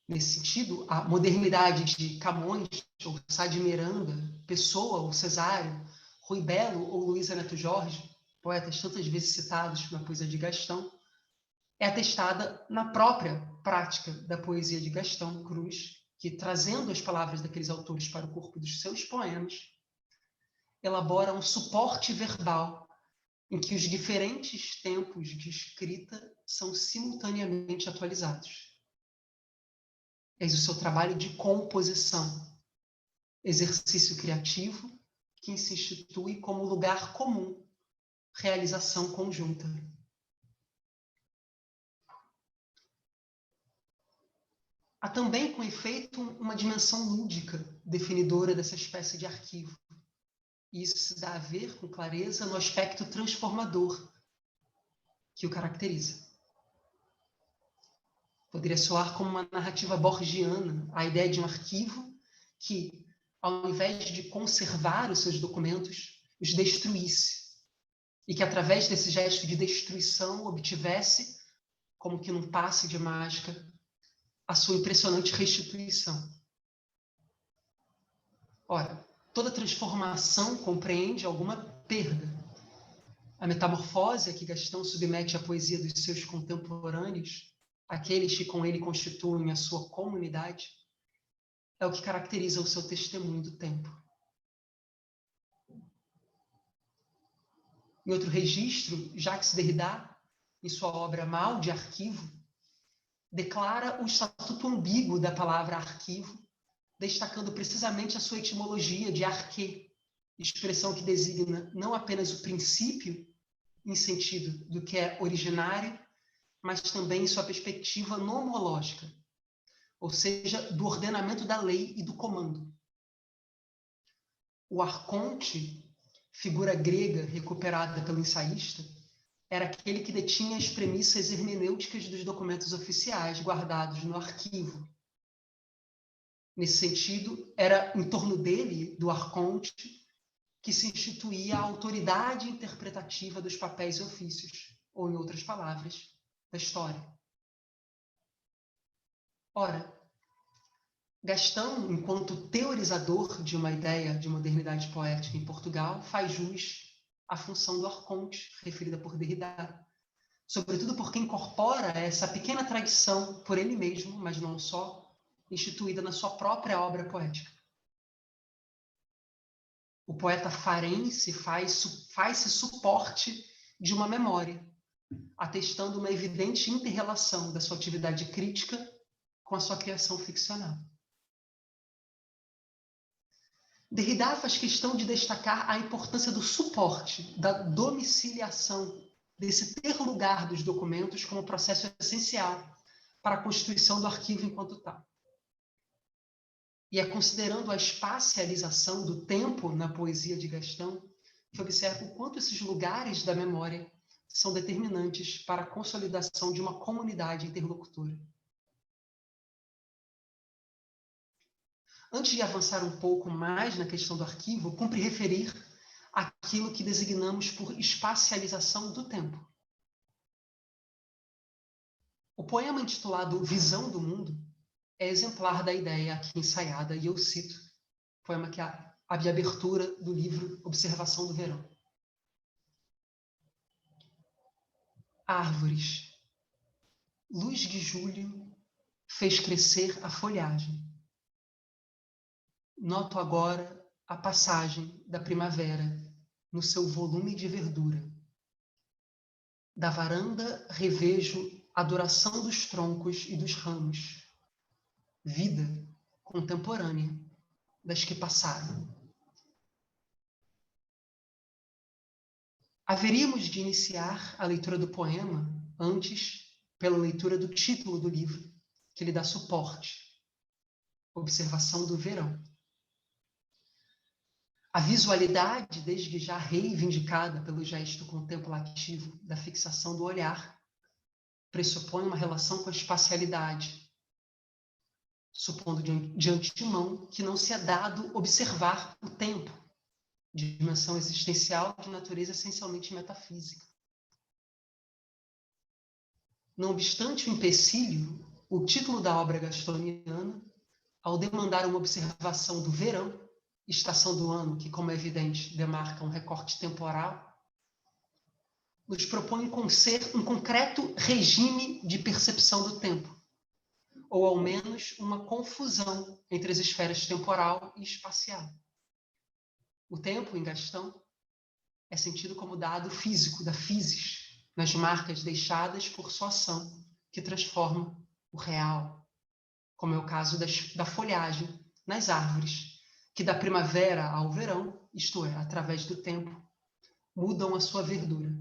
[SPEAKER 1] Nesse sentido, a modernidade de Camões, ou Sá de Miranda, Pessoa ou Cesário, Rui Belo ou Luísa Neto Jorge, poetas tantas vezes citados na poesia de Gastão, é atestada na própria prática da poesia de Gastão Cruz, que, trazendo as palavras daqueles autores para o corpo dos seus poemas, elabora um suporte verbal em que os diferentes tempos de escrita são simultaneamente atualizados. Eis o seu trabalho de composição, exercício criativo que se institui como lugar comum, realização conjunta. Há também, com efeito, uma dimensão lúdica definidora dessa espécie de arquivo. E isso se dá a ver com clareza no aspecto transformador que o caracteriza. Poderia soar como uma narrativa borgiana, a ideia de um arquivo que, ao invés de conservar os seus documentos, os destruísse. E que, através desse gesto de destruição, obtivesse, como que num passe de mágica, a sua impressionante restituição. Ora, toda transformação compreende alguma perda. A metamorfose a que Gastão submete a poesia dos seus contemporâneos, aqueles que com ele constituem a sua comunidade, é o que caracteriza o seu testemunho do tempo. Em outro registro, Jacques Derrida, em sua obra Mal de Arquivo, declara o estatuto ambíguo da palavra arquivo, destacando precisamente a sua etimologia de arquê, expressão que designa não apenas o princípio, em sentido do que é originário, mas também em sua perspectiva nomológica, ou seja, do ordenamento da lei e do comando. O arconte, figura grega recuperada pelo ensaísta, era aquele que detinha as premissas hermenêuticas dos documentos oficiais guardados no arquivo. Nesse sentido, era em torno dele, do arconte, que se instituía a autoridade interpretativa dos papéis e ofícios, ou, em outras palavras, da história. Ora, Gastão, enquanto teorizador de uma ideia de modernidade poética em Portugal, faz jus à função do arconte, referida por Derrida, sobretudo porque incorpora essa pequena tradição por ele mesmo, mas não só, instituída na sua própria obra poética. O poeta farense faz-se suporte de uma memória, atestando uma evidente inter-relação da sua atividade crítica com a sua criação ficcional. Derrida faz questão de destacar a importância do suporte, da domiciliação, desse ter lugar dos documentos como processo essencial para a constituição do arquivo enquanto tal. E é considerando a espacialização do tempo na poesia de Gastão que observa o quanto esses lugares da memória são determinantes para a consolidação de uma comunidade interlocutora. Antes de avançar um pouco mais na questão do arquivo, cumpre referir aquilo que designamos por espacialização do tempo. O poema intitulado Visão do Mundo é exemplar da ideia aqui ensaiada, e eu cito, poema que abre a abertura do livro Observação do Verão. Árvores. Luz de julho fez crescer a folhagem. Noto agora a passagem da primavera no seu volume de verdura. Da varanda revejo a adoração dos troncos e dos ramos, vida contemporânea das que passaram. Haveríamos de iniciar a leitura do poema antes pela leitura do título do livro, que lhe dá suporte. Observação do verão. A visualidade, desde já reivindicada pelo gesto contemplativo da fixação do olhar, pressupõe uma relação com a espacialidade, supondo de antemão que não se é dado observar o tempo, dimensão existencial de natureza essencialmente metafísica. Não obstante o empecilho, o título da obra gastoniana, ao demandar uma observação do verão, estação do ano que, como é evidente, demarca um recorte temporal, nos propõe um concreto regime de percepção do tempo, ou ao menos uma confusão entre as esferas temporal e espacial. O tempo, em Gastão, é sentido como dado físico, da physis, nas marcas deixadas por sua ação, que transforma o real, como é o caso da folhagem nas árvores, que da primavera ao verão, isto é, através do tempo, mudam a sua verdura.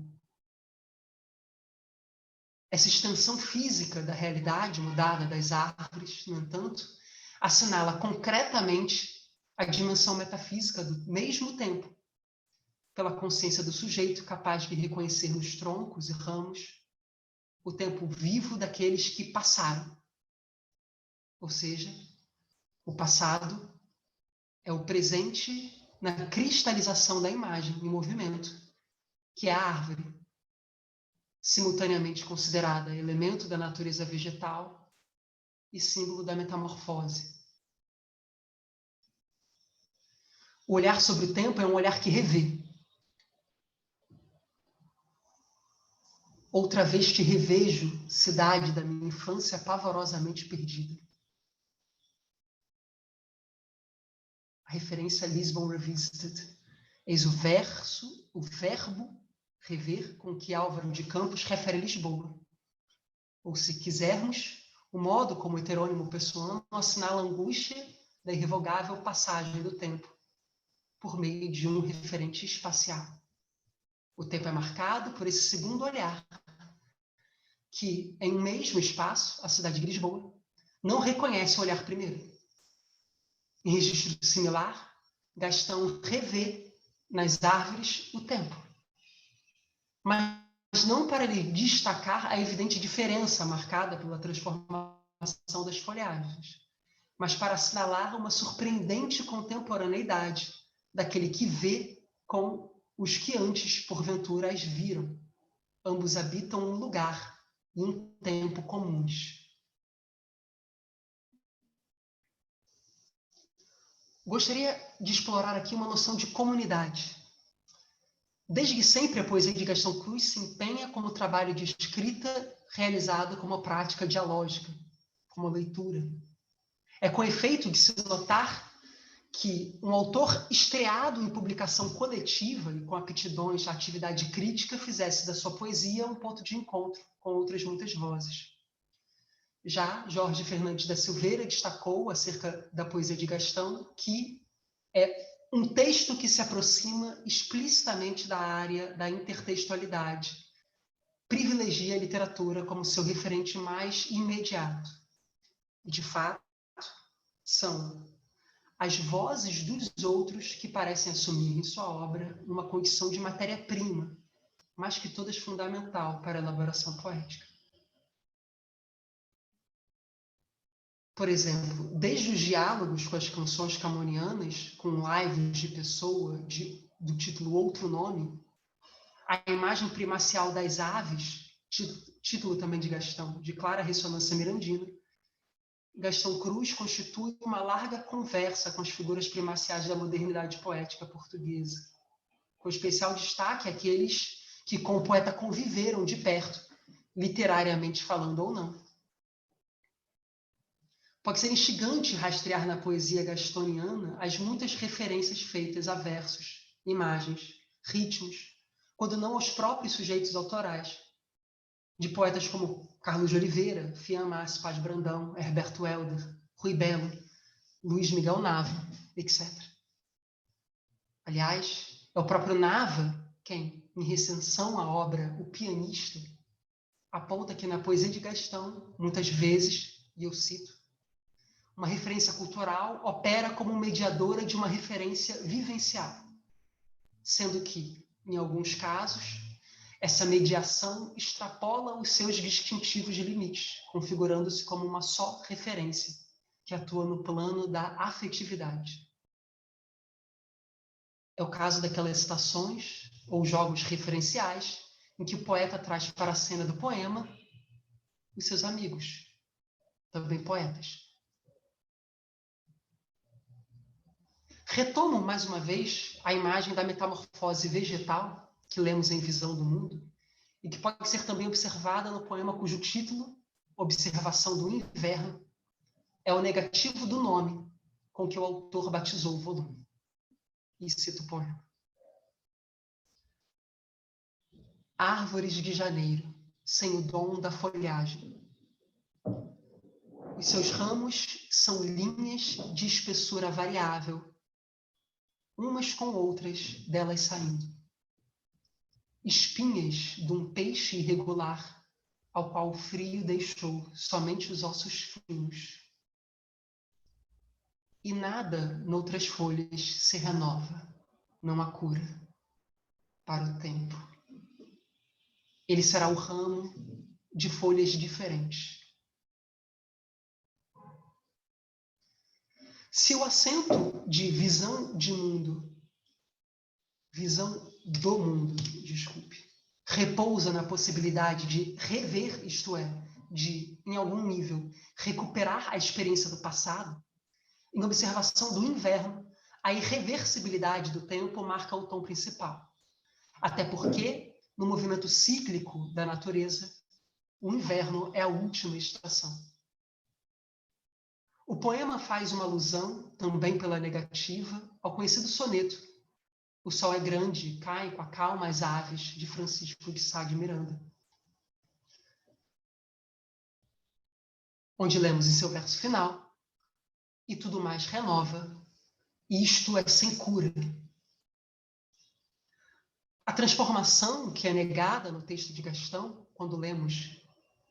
[SPEAKER 1] Essa extensão física da realidade mudada das árvores, no entanto, assinala concretamente a dimensão metafísica do mesmo tempo, pela consciência do sujeito capaz de reconhecer nos troncos e ramos o tempo vivo daqueles que passaram. Ou seja, o passado é o presente na cristalização da imagem em movimento, que é a árvore, simultaneamente considerada elemento da natureza vegetal e símbolo da metamorfose. O olhar sobre o tempo é um olhar que revê. Outra vez te revejo, cidade da minha infância pavorosamente perdida. A referência a Lisbon Revisited. Eis o verbo rever com que Álvaro de Campos refere Lisboa. Ou, se quisermos, o modo como o heterônimo pessoano assinala a angústia da irrevogável passagem do tempo, por meio de um referente espacial. O tempo é marcado por esse segundo olhar, que, em um mesmo espaço, a cidade de Lisboa, não reconhece o olhar primeiro. Em registro similar, Gastão revê nas árvores o tempo. Mas não para lhe destacar a evidente diferença marcada pela transformação das folhagens, mas para assinalar uma surpreendente contemporaneidade daquele que vê com os que antes, porventura, as viram. Ambos habitam um lugar e um tempo comuns. Gostaria de explorar aqui uma noção de comunidade. Desde que sempre a poesia de Gastão Cruz se empenha como trabalho de escrita realizado como prática dialógica, como leitura. É com efeito de se notar que um autor estreado em publicação coletiva e com aptidões à atividade crítica fizesse da sua poesia um ponto de encontro com outras muitas vozes. Já Jorge Fernandes da Silveira destacou acerca da poesia de Gastão que é um texto que se aproxima explicitamente da área da intertextualidade, privilegia a literatura como seu referente mais imediato. E, de fato, são as vozes dos outros que parecem assumir em sua obra uma condição de matéria-prima, mais que todas fundamental para a elaboração poética. Por exemplo, desde os diálogos com as canções camonianas, com lives de pessoa do título Outro Nome, a imagem primacial das aves, título também de Gastão, de clara ressonância mirandina, Gastão Cruz constitui uma larga conversa com as figuras primaciais da modernidade poética portuguesa, com especial destaque aqueles que com o poeta conviveram de perto, literariamente falando ou não. Pode ser instigante rastrear na poesia gastoniana as muitas referências feitas a versos, imagens, ritmos, quando não aos próprios sujeitos autorais, de poetas como Carlos de Oliveira, Fiamma Paz Brandão, Herberto Helder, Rui Belo, Luiz Miguel Nava, etc. Aliás, é o próprio Nava quem, em recensão à obra O Pianista, aponta que na poesia de Gastão, muitas vezes, e eu cito, uma referência cultural opera como mediadora de uma referência vivencial, sendo que, em alguns casos, essa mediação extrapola os seus distintivos de limites, configurando-se como uma só referência, que atua no plano da afetividade. É o caso daquelas citações ou jogos referenciais em que o poeta traz para a cena do poema os seus amigos, também poetas. Retomo mais uma vez a imagem da metamorfose vegetal que lemos em Visão do Mundo e que pode ser também observada no poema cujo título, Observação do Inverno, é o negativo do nome com que o autor batizou o volume. E cito o poema. Árvores de janeiro, sem o dom da folhagem. Os seus ramos são linhas de espessura variável, umas com outras delas saindo. Espinhas de um peixe irregular, ao qual o frio deixou somente os ossos finos. E nada noutras folhas se renova, não há cura para o tempo. Ele será o ramo de folhas diferentes. Se o acento de visão do mundo, repousa na possibilidade de rever, isto é, de, em algum nível, recuperar a experiência do passado, em observação do inverno, a irreversibilidade do tempo marca o tom principal. Até porque, no movimento cíclico da natureza, o inverno é a última estação. O poema faz uma alusão, também pela negativa, ao conhecido soneto O Sol é Grande, Cai com a Calma as Aves, de Francisco de Sá de Miranda, onde lemos em seu verso final: e tudo mais renova, e isto é sem cura. A transformação que é negada no texto de Gastão, quando lemos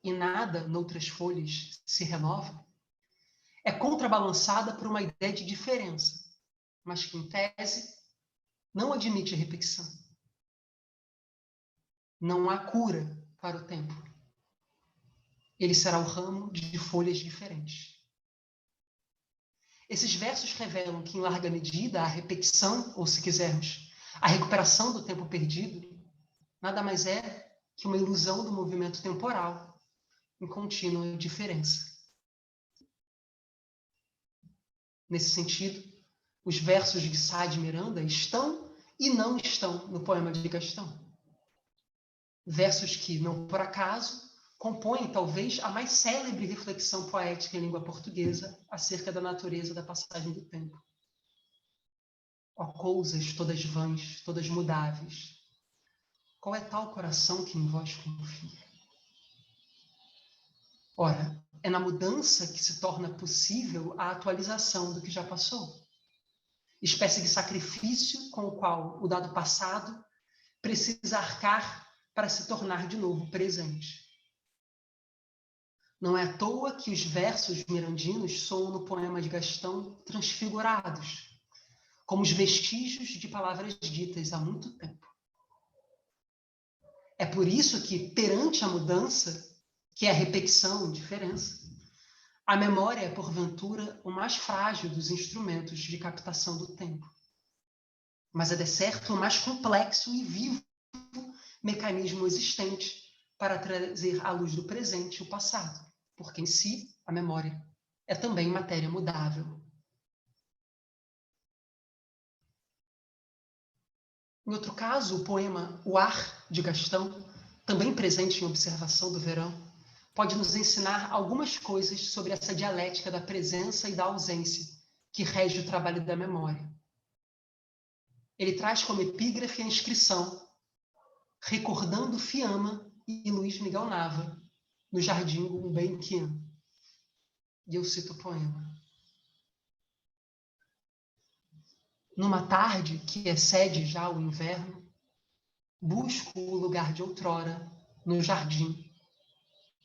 [SPEAKER 1] e nada noutras folhas se renova, é contrabalançada por uma ideia de diferença, mas que, em tese, não admite a repetição. Não há cura para o tempo. Ele será o ramo de folhas diferentes. Esses versos revelam que, em larga medida, a repetição, ou se quisermos, a recuperação do tempo perdido, nada mais é que uma ilusão do movimento temporal em contínua diferença. Nesse sentido, os versos de Sá de Miranda estão e não estão no poema de Gastão. Versos que, não por acaso, compõem talvez a mais célebre reflexão poética em língua portuguesa acerca da natureza da passagem do tempo. Ó coisas todas vãs, todas mudáveis, qual é tal coração que em vós confia? Ora, é na mudança que se torna possível a atualização do que já passou. Espécie de sacrifício com o qual o dado passado precisa arcar para se tornar de novo presente. Não é à toa que os versos mirandinos soam no poema de Gastão transfigurados, como os vestígios de palavras ditas há muito tempo. É por isso que, perante a mudança, que é a repetição, diferença, a memória é, porventura, o mais frágil dos instrumentos de captação do tempo. Mas é, de certo, o mais complexo e vivo mecanismo existente para trazer à luz do presente o passado, porque, em si, a memória é também matéria mudável. Em outro caso, o poema O Ar, de Gastão, também presente em Observação do Verão, pode nos ensinar algumas coisas sobre essa dialética da presença e da ausência que rege o trabalho da memória. Ele traz como epígrafe a inscrição: recordando Fiamma e Luiz Miguel Nava, no Jardim Gulbenkian. E eu cito o poema. Numa tarde que excede já o inverno, busco o lugar de outrora, no jardim,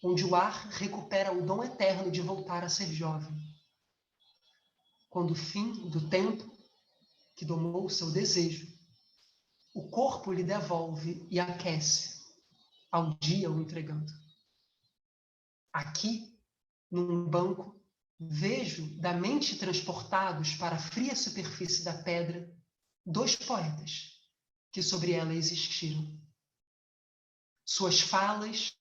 [SPEAKER 1] onde o ar recupera o dom eterno de voltar a ser jovem. Quando o fim do tempo, que domou o seu desejo, o corpo lhe devolve e aquece, ao dia o entregando. Aqui, num banco, vejo da mente transportados para a fria superfície da pedra dois poetas que sobre ela existiram. Suas falas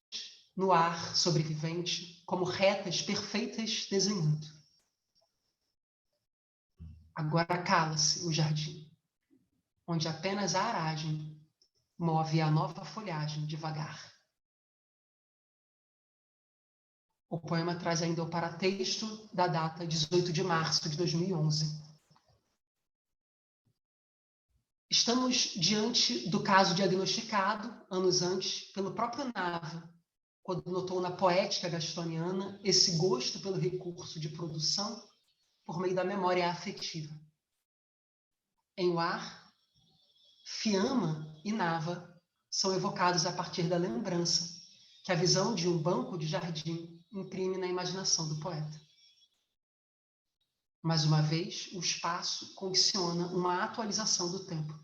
[SPEAKER 1] no ar sobrevivente, como retas perfeitas desenhando. Agora cala-se o jardim, onde apenas a aragem move a nova folhagem devagar. O poema traz ainda o paratexto da data 18 de março de 2011. Estamos diante do caso diagnosticado, anos antes, pelo próprio Nava, quando notou na poética gastoniana esse gosto pelo recurso de produção por meio da memória afetiva. Em O Ar, Fiamma e Nava são evocados a partir da lembrança que a visão de um banco de jardim imprime na imaginação do poeta. Mais uma vez, o espaço condiciona uma atualização do tempo.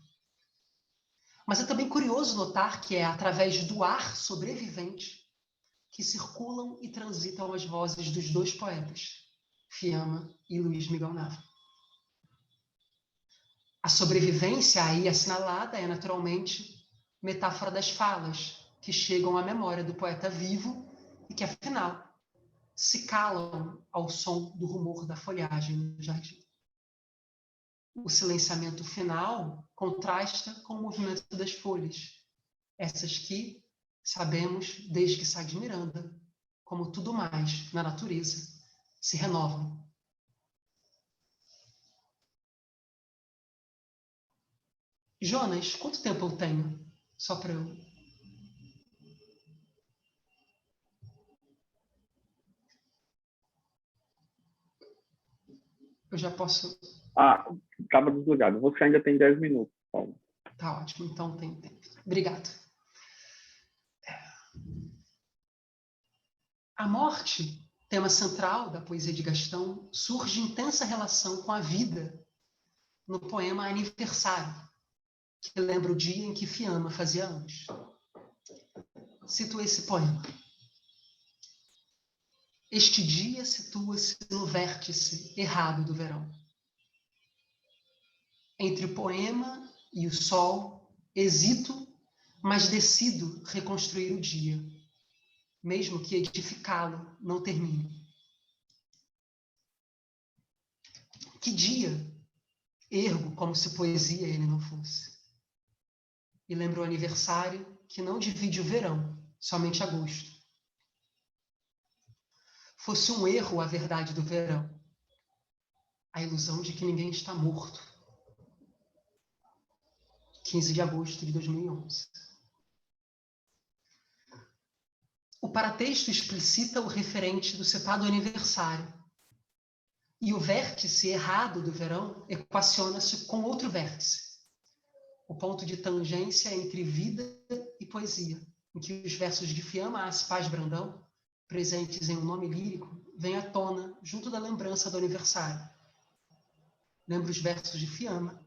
[SPEAKER 1] Mas é também curioso notar que é através do ar sobrevivente que circulam e transitam as vozes dos dois poetas, Fiamma e Luiz Miguel Nava. A sobrevivência aí assinalada é, naturalmente, metáfora das falas que chegam à memória do poeta vivo e que, afinal, se calam ao som do rumor da folhagem no jardim. O silenciamento final contrasta com o movimento das folhas, essas que, sabemos desde que Sá de Miranda, como tudo mais na natureza, se renovam. Jonas, quanto tempo eu tenho? Só para eu... Eu já posso...
[SPEAKER 3] Estava desligado. Você ainda tem 10 minutos, Paulo.
[SPEAKER 1] Tá ótimo, então tem tempo. Obrigado. A morte, tema central da poesia de Gastão, surge em intensa relação com a vida no poema Aniversário, que lembra o dia em que Fiamma fazia anos. Cito esse poema. Este dia situa-se no vértice errado do verão. Entre o poema e o sol, hesito, mas decido reconstruir o dia, mesmo que edificá-lo não termine. Que dia ergo como se poesia ele não fosse. E lembro o aniversário que não divide o verão, somente agosto. Fosse um erro a verdade do verão, a ilusão de que ninguém está morto. 15 de agosto de 2011. O paratexto explicita o referente do citado aniversário. E o vértice errado do verão equaciona-se com outro vértice. O ponto de tangência entre vida e poesia, em que os versos de Fiamma Aspaz Brandão, presentes em um nome lírico, vêm à tona junto da lembrança do aniversário. Lembro os versos de Fiamma.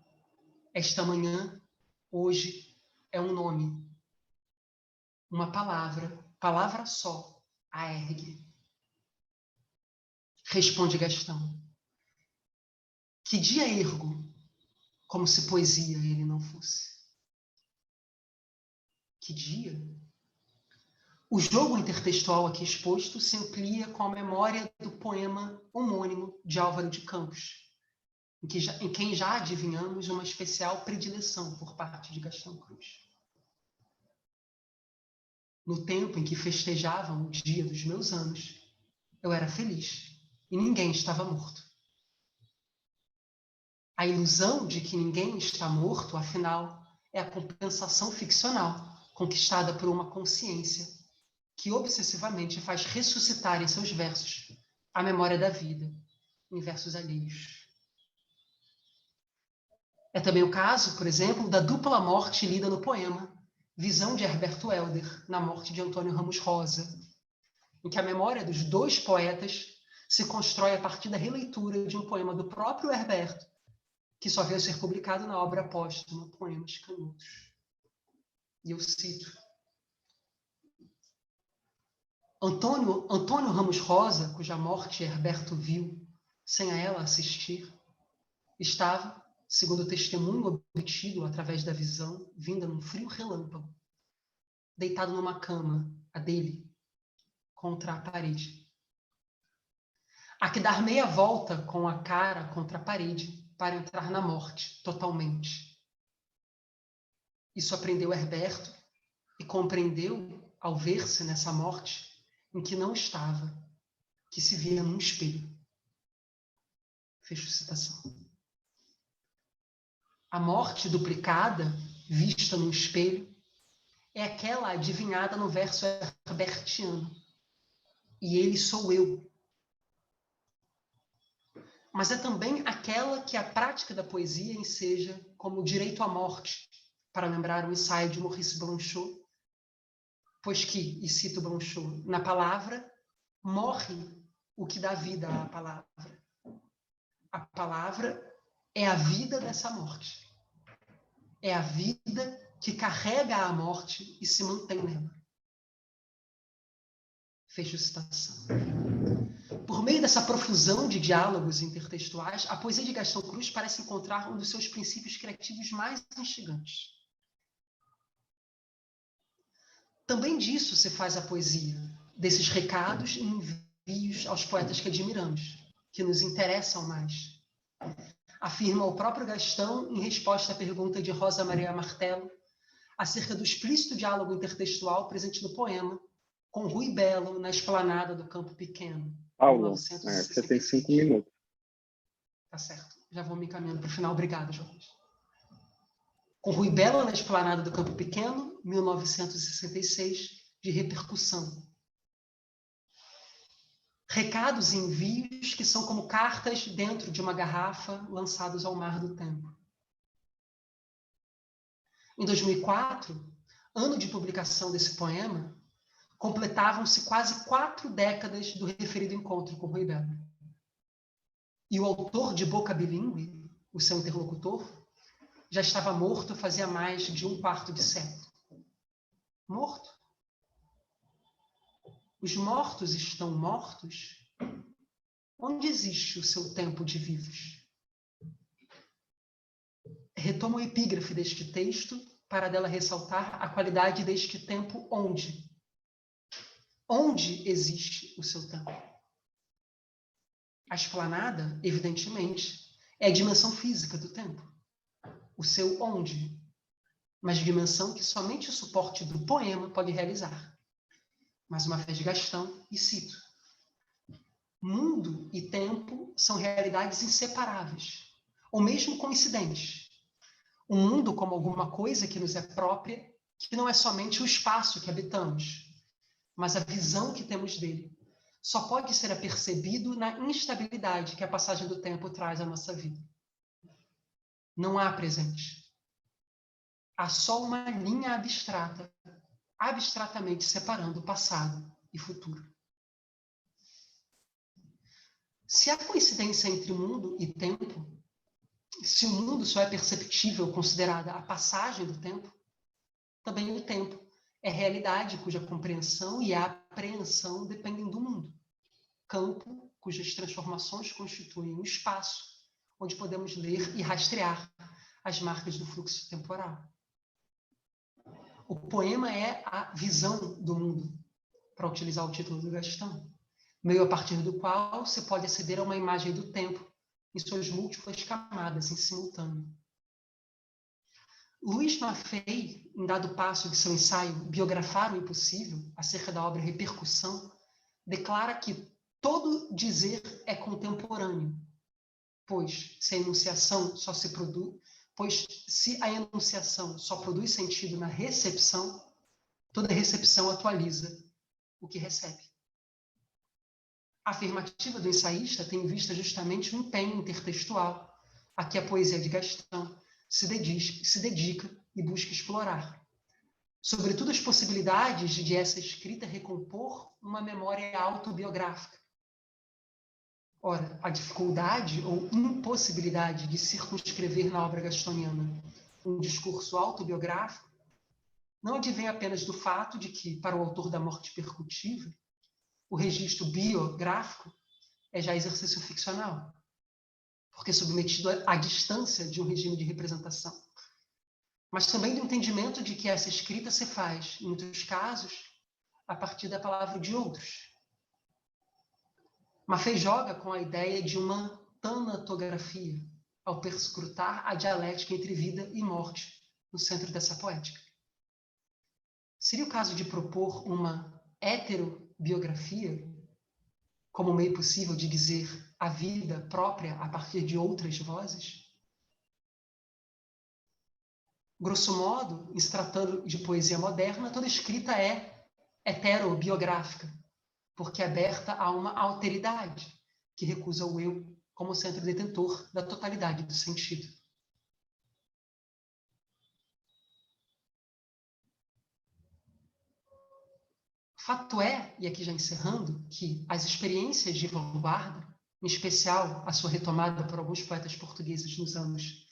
[SPEAKER 1] Esta manhã, hoje, é um nome. Uma palavra só, a ergue. Responde Gastão. Que dia ergo, como se poesia ele não fosse? Que dia? O jogo intertextual aqui exposto se amplia com a memória do poema homônimo de Álvaro de Campos, em quem já adivinhamos uma especial predileção por parte de Gastão Cruz. No tempo em que festejavam o dia dos meus anos, eu era feliz e ninguém estava morto. A ilusão de que ninguém está morto, afinal, é a compensação ficcional conquistada por uma consciência que obsessivamente faz ressuscitar em seus versos a memória da vida, em versos alheios. É também o caso, por exemplo, da dupla morte lida no poema Visão de Herberto Helder, na morte de Antônio Ramos Rosa, em que a memória dos dois poetas se constrói a partir da releitura de um poema do próprio Herberto, que só veio a ser publicado na obra póstuma Poemas Canudos. E eu cito: Antônio Ramos Rosa, cuja morte Herberto viu, sem a ela assistir, estava, segundo o testemunho obtido através da visão, vinda num frio relâmpago, deitado numa cama, a dele, contra a parede. Há que dar meia volta com a cara contra a parede para entrar na morte, totalmente. Isso aprendeu Herberto e compreendeu, ao ver-se nessa morte, em que não estava, que se via num espelho. Fecho citação. A morte duplicada, vista num espelho, é aquela adivinhada no verso herbertiano. E ele sou eu. Mas é também aquela que a prática da poesia enseja como o direito à morte, para lembrar o ensaio de Maurice Blanchot, pois que, e cito Blanchot, na palavra morre o que dá vida à palavra. A palavra é a vida dessa morte. É a vida que carrega a morte e se mantém nela. Fecho citação. Por meio dessa profusão de diálogos intertextuais, a poesia de Gastão Cruz parece encontrar um dos seus princípios criativos mais instigantes. Também disso se faz a poesia, desses recados e envios aos poetas que admiramos, que nos interessam mais. Afirma o próprio Gastão em resposta à pergunta de Rosa Maria Martello acerca do explícito diálogo intertextual presente no poema com Rui Belo na esplanada do Campo Pequeno.
[SPEAKER 3] Paulo, você tem 5 minutos.
[SPEAKER 1] Tá certo. Já vou me encaminhando para o final. Obrigado, Jorge. Com Rui Belo na esplanada do Campo Pequeno, 1966, de repercussão. Recados e envios que são como cartas dentro de uma garrafa lançados ao mar do tempo. Em 2004, ano de publicação desse poema, completavam-se quase 4 décadas do referido encontro com Rui Belo. E o autor de Boca Bilíngue, o seu interlocutor, já estava morto fazia mais de 1/4 de século. Morto? Os mortos estão mortos? Onde existe o seu tempo de vivos? Retomo a epígrafe deste texto para dela ressaltar a qualidade deste tempo onde. Onde existe o seu tempo? A esplanada, evidentemente, é a dimensão física do tempo. O seu onde. Mas dimensão que somente o suporte do poema pode realizar. Mais uma vez de Gastão, e cito: mundo e tempo são realidades inseparáveis, ou mesmo coincidentes. O mundo como alguma coisa que nos é própria, que não é somente o espaço que habitamos, mas a visão que temos dele, só pode ser apercebido na instabilidade que a passagem do tempo traz à nossa vida. Não há presente. Há só uma linha abstrata, abstratamente separando passado e futuro. Se há coincidência entre mundo e tempo, se o mundo só é perceptível considerada a passagem do tempo, também o tempo é realidade cuja compreensão e apreensão dependem do mundo. Campo cujas transformações constituem um espaço onde podemos ler e rastrear as marcas do fluxo temporal. O poema é a visão do mundo, para utilizar o título do Gastão, meio a partir do qual se pode aceder a uma imagem do tempo em suas múltiplas camadas em simultâneo. Luiz Maffei, em dado passo de seu ensaio Biografar o Impossível, acerca da obra Repercussão, declara que todo dizer é contemporâneo, pois se a enunciação só produz sentido na recepção, toda recepção atualiza o que recebe. A afirmativa do ensaísta tem em vista justamente o empenho intertextual a que a poesia de Gastão se dedica e busca explorar. Sobretudo as possibilidades de essa escrita recompor uma memória autobiográfica. Ora, a dificuldade ou impossibilidade de circunscrever na obra gastoniana um discurso autobiográfico não advém apenas do fato de que, para o autor da Morte Percutiva, o registro biográfico é já exercício ficcional, porque submetido à distância de um regime de representação, mas também do entendimento de que essa escrita se faz, em muitos casos, a partir da palavra de outros. Maffei joga com a ideia de uma tanatografia, ao perscrutar a dialética entre vida e morte no centro dessa poética. Seria o caso de propor uma heterobiografia como meio possível de dizer a vida própria a partir de outras vozes? Grosso modo, em se tratando de poesia moderna, toda escrita é heterobiográfica, porque é aberta a uma alteridade que recusa o eu como centro detentor da totalidade do sentido. Fato é, e aqui já encerrando, que as experiências de vanguarda, em especial a sua retomada por alguns poetas portugueses nos anos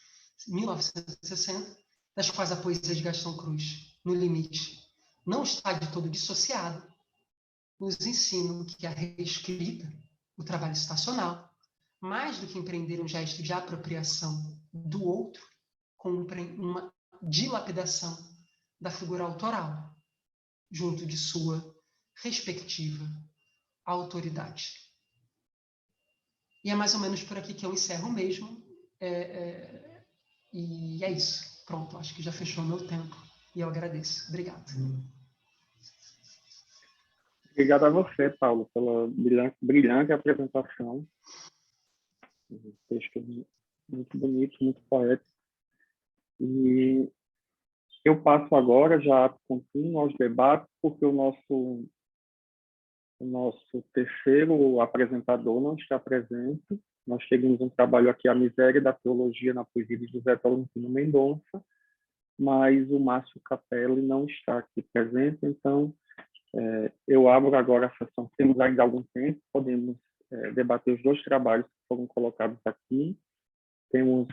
[SPEAKER 1] 1960, das quais a poesia de Gastão Cruz, no limite, não está de todo dissociada, nos ensinam que a reescrita, o trabalho estacional, mais do que empreender um gesto de apropriação do outro, cumprem uma dilapidação da figura autoral, junto de sua respectiva autoridade. E é mais ou menos por aqui que eu encerro mesmo. E é isso. Pronto, acho que já fechou o meu tempo. E eu agradeço. Obrigado.
[SPEAKER 3] Obrigado a você, Paulo, pela brilhante apresentação. Um texto muito bonito, muito poético. E eu passo agora já a contínuo aos debates, porque o nosso terceiro apresentador não está presente. Nós seguimos um trabalho aqui, A Miséria da Teologia na Poesia de José Tolentino Mendonça, mas o Márcio Capelli não está aqui presente, então eu abro agora a sessão. Temos ainda algum tempo, podemos debater os dois trabalhos que foram colocados aqui. Temos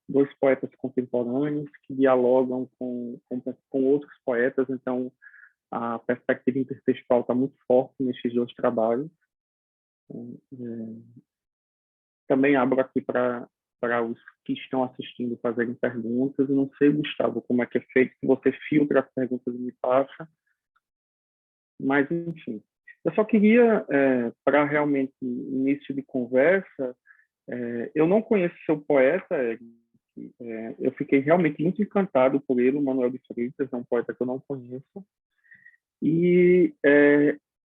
[SPEAKER 3] dois poetas contemporâneos que dialogam com outros poetas, então a perspectiva intertextual está muito forte nesses dois trabalhos. Também abro aqui para os que estão assistindo fazerem perguntas. Eu não sei, Gustavo, como é que é feito, se você filtra as perguntas e me passa. Mas, enfim. Eu só queria, para realmente início de conversa, eu não conheço seu poeta, eu fiquei realmente muito encantado por ele, o Manuel de Freitas, é um poeta que eu não conheço. E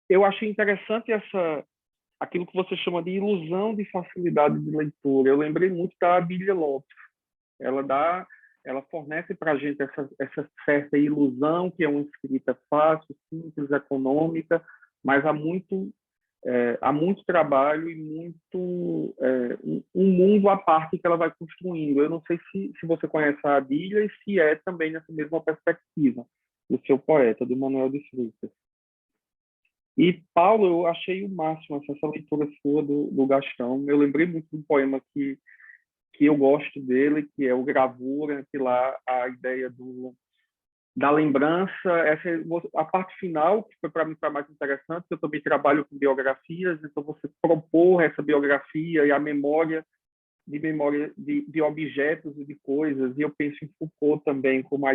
[SPEAKER 3] eu achei interessante aquilo que você chama de ilusão de facilidade de leitura. Eu lembrei muito da Abília Lopes. Ela fornece para a gente essa certa ilusão que é uma escrita fácil, simples, econômica, mas há muito trabalho e muito um mundo à parte que ela vai construindo. Eu não sei se você conhece a Abília e se é também nessa mesma perspectiva do seu poeta, do Manuel de Freitas. E, Paulo, eu achei o máximo essa leitura sua do Gastão. Eu lembrei muito de um poema que eu gosto dele, que é o Gravura, que lá a ideia da lembrança, a parte final, que foi para mim mais interessante, eu também trabalho com biografias, então você propor essa biografia e a memória de objetos e de coisas, e eu penso em Foucault também, como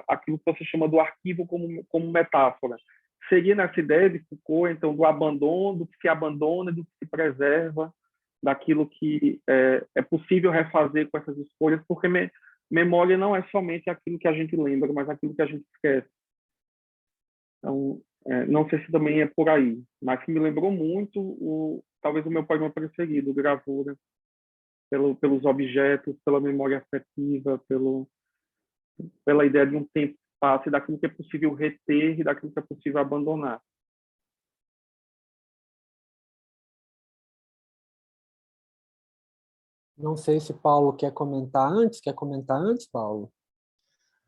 [SPEAKER 3] aquilo que você chama do arquivo como metáfora. Seria nessa ideia de Foucault, então, do abandono, do que se abandona, do que se preserva, daquilo que é possível refazer com essas escolhas, porque memória não é somente aquilo que a gente lembra, mas aquilo que a gente esquece. Então, não sei se também é por aí, mas que me lembrou muito, talvez o meu poema preferido, Gravura, pelos objetos, pela memória afetiva, pela ideia de um tempo espaço e daquilo que é possível reter e daquilo que é possível abandonar.
[SPEAKER 4] Não sei se Paulo quer comentar antes. Quer comentar antes, Paulo?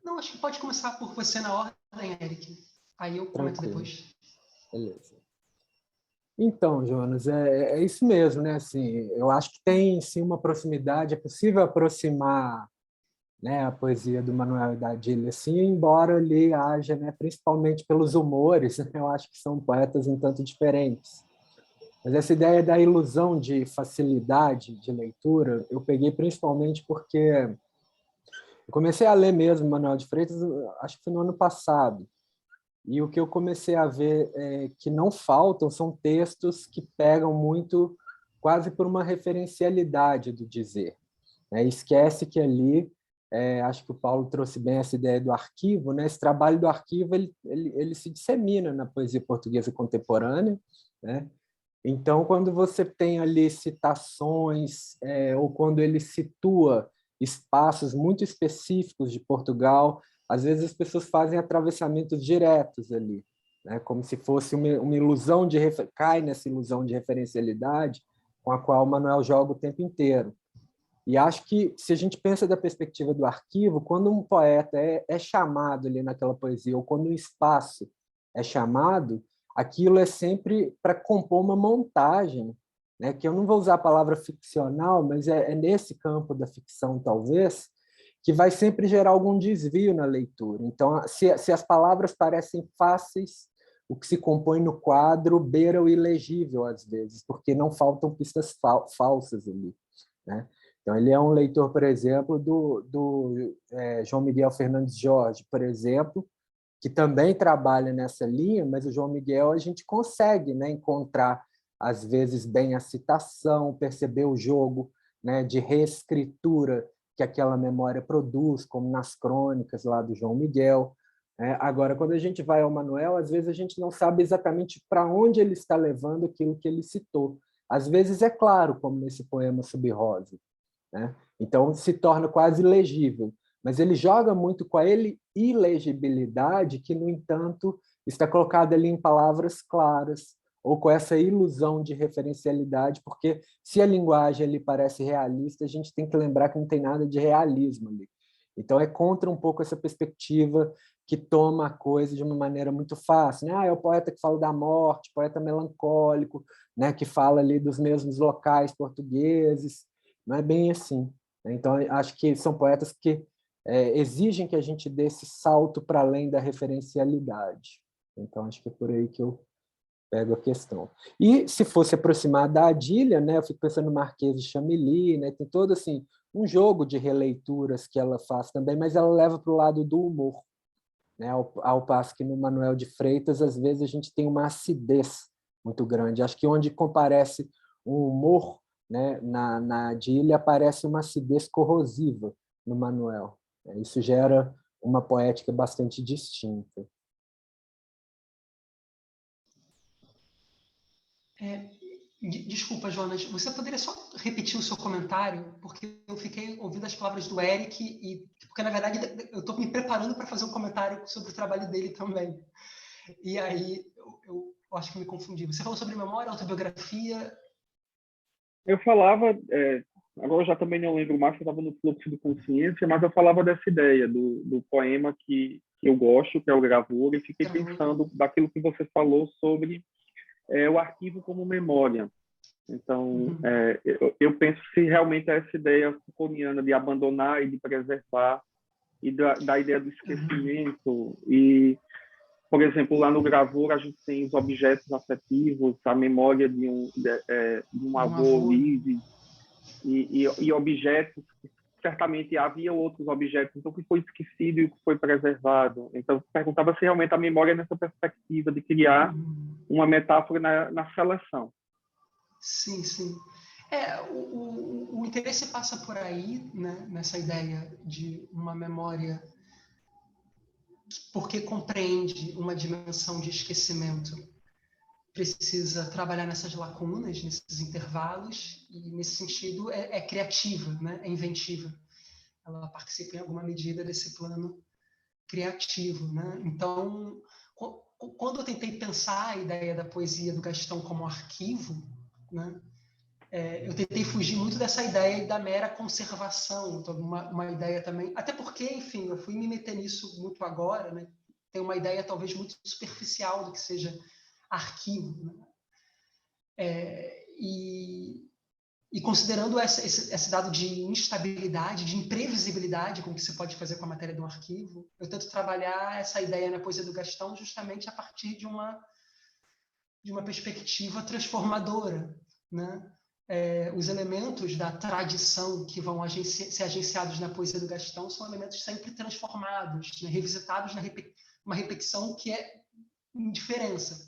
[SPEAKER 1] Não, acho que pode começar por você na ordem, Eric. Aí eu comento
[SPEAKER 4] Tranquilo.
[SPEAKER 1] depois.
[SPEAKER 4] Beleza. Então, Jonas, é isso mesmo, né? Assim, eu acho que tem sim uma proximidade, é possível aproximar, né, a poesia do Manuel e da Adília, assim, embora ali haja, né, principalmente pelos humores, né, eu acho que são poetas um tanto diferentes. Mas essa ideia da ilusão de facilidade de leitura, eu peguei principalmente porque eu comecei a ler mesmo Manuel de Freitas, acho que foi no ano passado. E o que eu comecei a ver é que não faltam são textos que pegam muito, quase por uma referencialidade do dizer, né? Esquece que ali, acho que o Paulo trouxe bem essa ideia do arquivo, né? Esse trabalho do arquivo ele se dissemina na poesia portuguesa contemporânea, né? Então, quando você tem ali citações, ou quando ele situa espaços muito específicos de Portugal, às vezes as pessoas fazem atravessamentos diretos ali, né? Como se fosse uma ilusão cai nessa ilusão de referencialidade com a qual o Manuel joga o tempo inteiro. E acho que, se a gente pensa da perspectiva do arquivo, quando um poeta é chamado ali naquela poesia, ou quando um espaço é chamado, aquilo é sempre para compor uma montagem, né? Que eu não vou usar a palavra ficcional, mas é nesse campo da ficção, talvez, que vai sempre gerar algum desvio na leitura. Então, se as palavras parecem fáceis, o que se compõe no quadro beira o ilegível, às vezes, porque não faltam pistas falsas ali, né? Então, ele é um leitor, por exemplo, do João Miguel Fernandes Jorge, por exemplo, que também trabalha nessa linha, mas o João Miguel a gente consegue, né, encontrar, às vezes, bem a citação, perceber o jogo, né, de reescritura que aquela memória produz, como nas crônicas lá do João Miguel. Agora, quando a gente vai ao Manuel, às vezes a gente não sabe exatamente para onde ele está levando aquilo que ele citou. Às vezes é claro, como nesse poema Sub-Rosa, né? Então, se torna quase legível. Mas ele joga muito com a ilegibilidade que, no entanto, está colocada ali em palavras claras, ou com essa ilusão de referencialidade, porque se a linguagem ali parece realista, a gente tem que lembrar que não tem nada de realismo ali. Então, é contra um pouco essa perspectiva que toma a coisa de uma maneira muito fácil, né? É o poeta que fala da morte, poeta melancólico, né? Que fala ali dos mesmos locais portugueses. Não é bem assim. Então, acho que são poetas que exigem que a gente dê esse salto para além da referencialidade. Então, acho que é por aí que eu pego a questão. E, se fosse aproximar da Adília, né, eu fico pensando no Marquês de Chamilly, né, tem todo assim, um jogo de releituras que ela faz também, mas ela leva para o lado do humor, né, ao passo que no Manuel de Freitas, às vezes, a gente tem uma acidez muito grande. Acho que onde comparece um humor, né, na Adília, aparece uma acidez corrosiva no Manuel. Isso gera uma poética bastante distinta.
[SPEAKER 1] Desculpa, Jonas, você poderia só repetir o seu comentário? Porque eu fiquei ouvindo as palavras do Eric, porque, na verdade, eu estou me preparando para fazer um comentário sobre o trabalho dele também. E aí, eu acho que me confundi. Você falou sobre memória, autobiografia?
[SPEAKER 3] Eu falava, agora eu já também não lembro mais, eu estava no fluxo de consciência, mas eu falava dessa ideia do poema que eu gosto, que é o Gravura, e fiquei pensando daquilo que você falou sobre o arquivo como memória. Então, eu penso se realmente essa ideia Foucaultiana de abandonar e de preservar, e da ideia do esquecimento. E, por exemplo, lá no Gravura, a gente tem os objetos afetivos, a memória de um avô livre, e objetos, certamente havia outros objetos, então o que foi esquecido e o que foi preservado. Então, perguntava se realmente a memória é nessa perspectiva de criar uma metáfora na seleção.
[SPEAKER 1] Sim, sim. O interesse passa por aí, né, nessa ideia de uma memória porque compreende uma dimensão de esquecimento. Precisa trabalhar nessas lacunas, nesses intervalos, e, nesse sentido, é criativa, né? É inventiva. Ela participa, em alguma medida, desse plano criativo, né? Então, quando eu tentei pensar a ideia da poesia do Gastão como arquivo, né, eu tentei fugir muito dessa ideia da mera conservação, então uma ideia também, até porque, enfim, eu fui me meter nisso muito agora, né? Tem uma ideia talvez muito superficial do que seja arquivo, né? E considerando esse dado de instabilidade, de imprevisibilidade com que se pode fazer com a matéria de um arquivo, eu tento trabalhar essa ideia na poesia do Gastão justamente a partir de uma perspectiva transformadora, né? Os elementos da tradição que vão ser agenciados na poesia do Gastão são elementos sempre transformados, né? Revisitados uma repetição que é indiferença.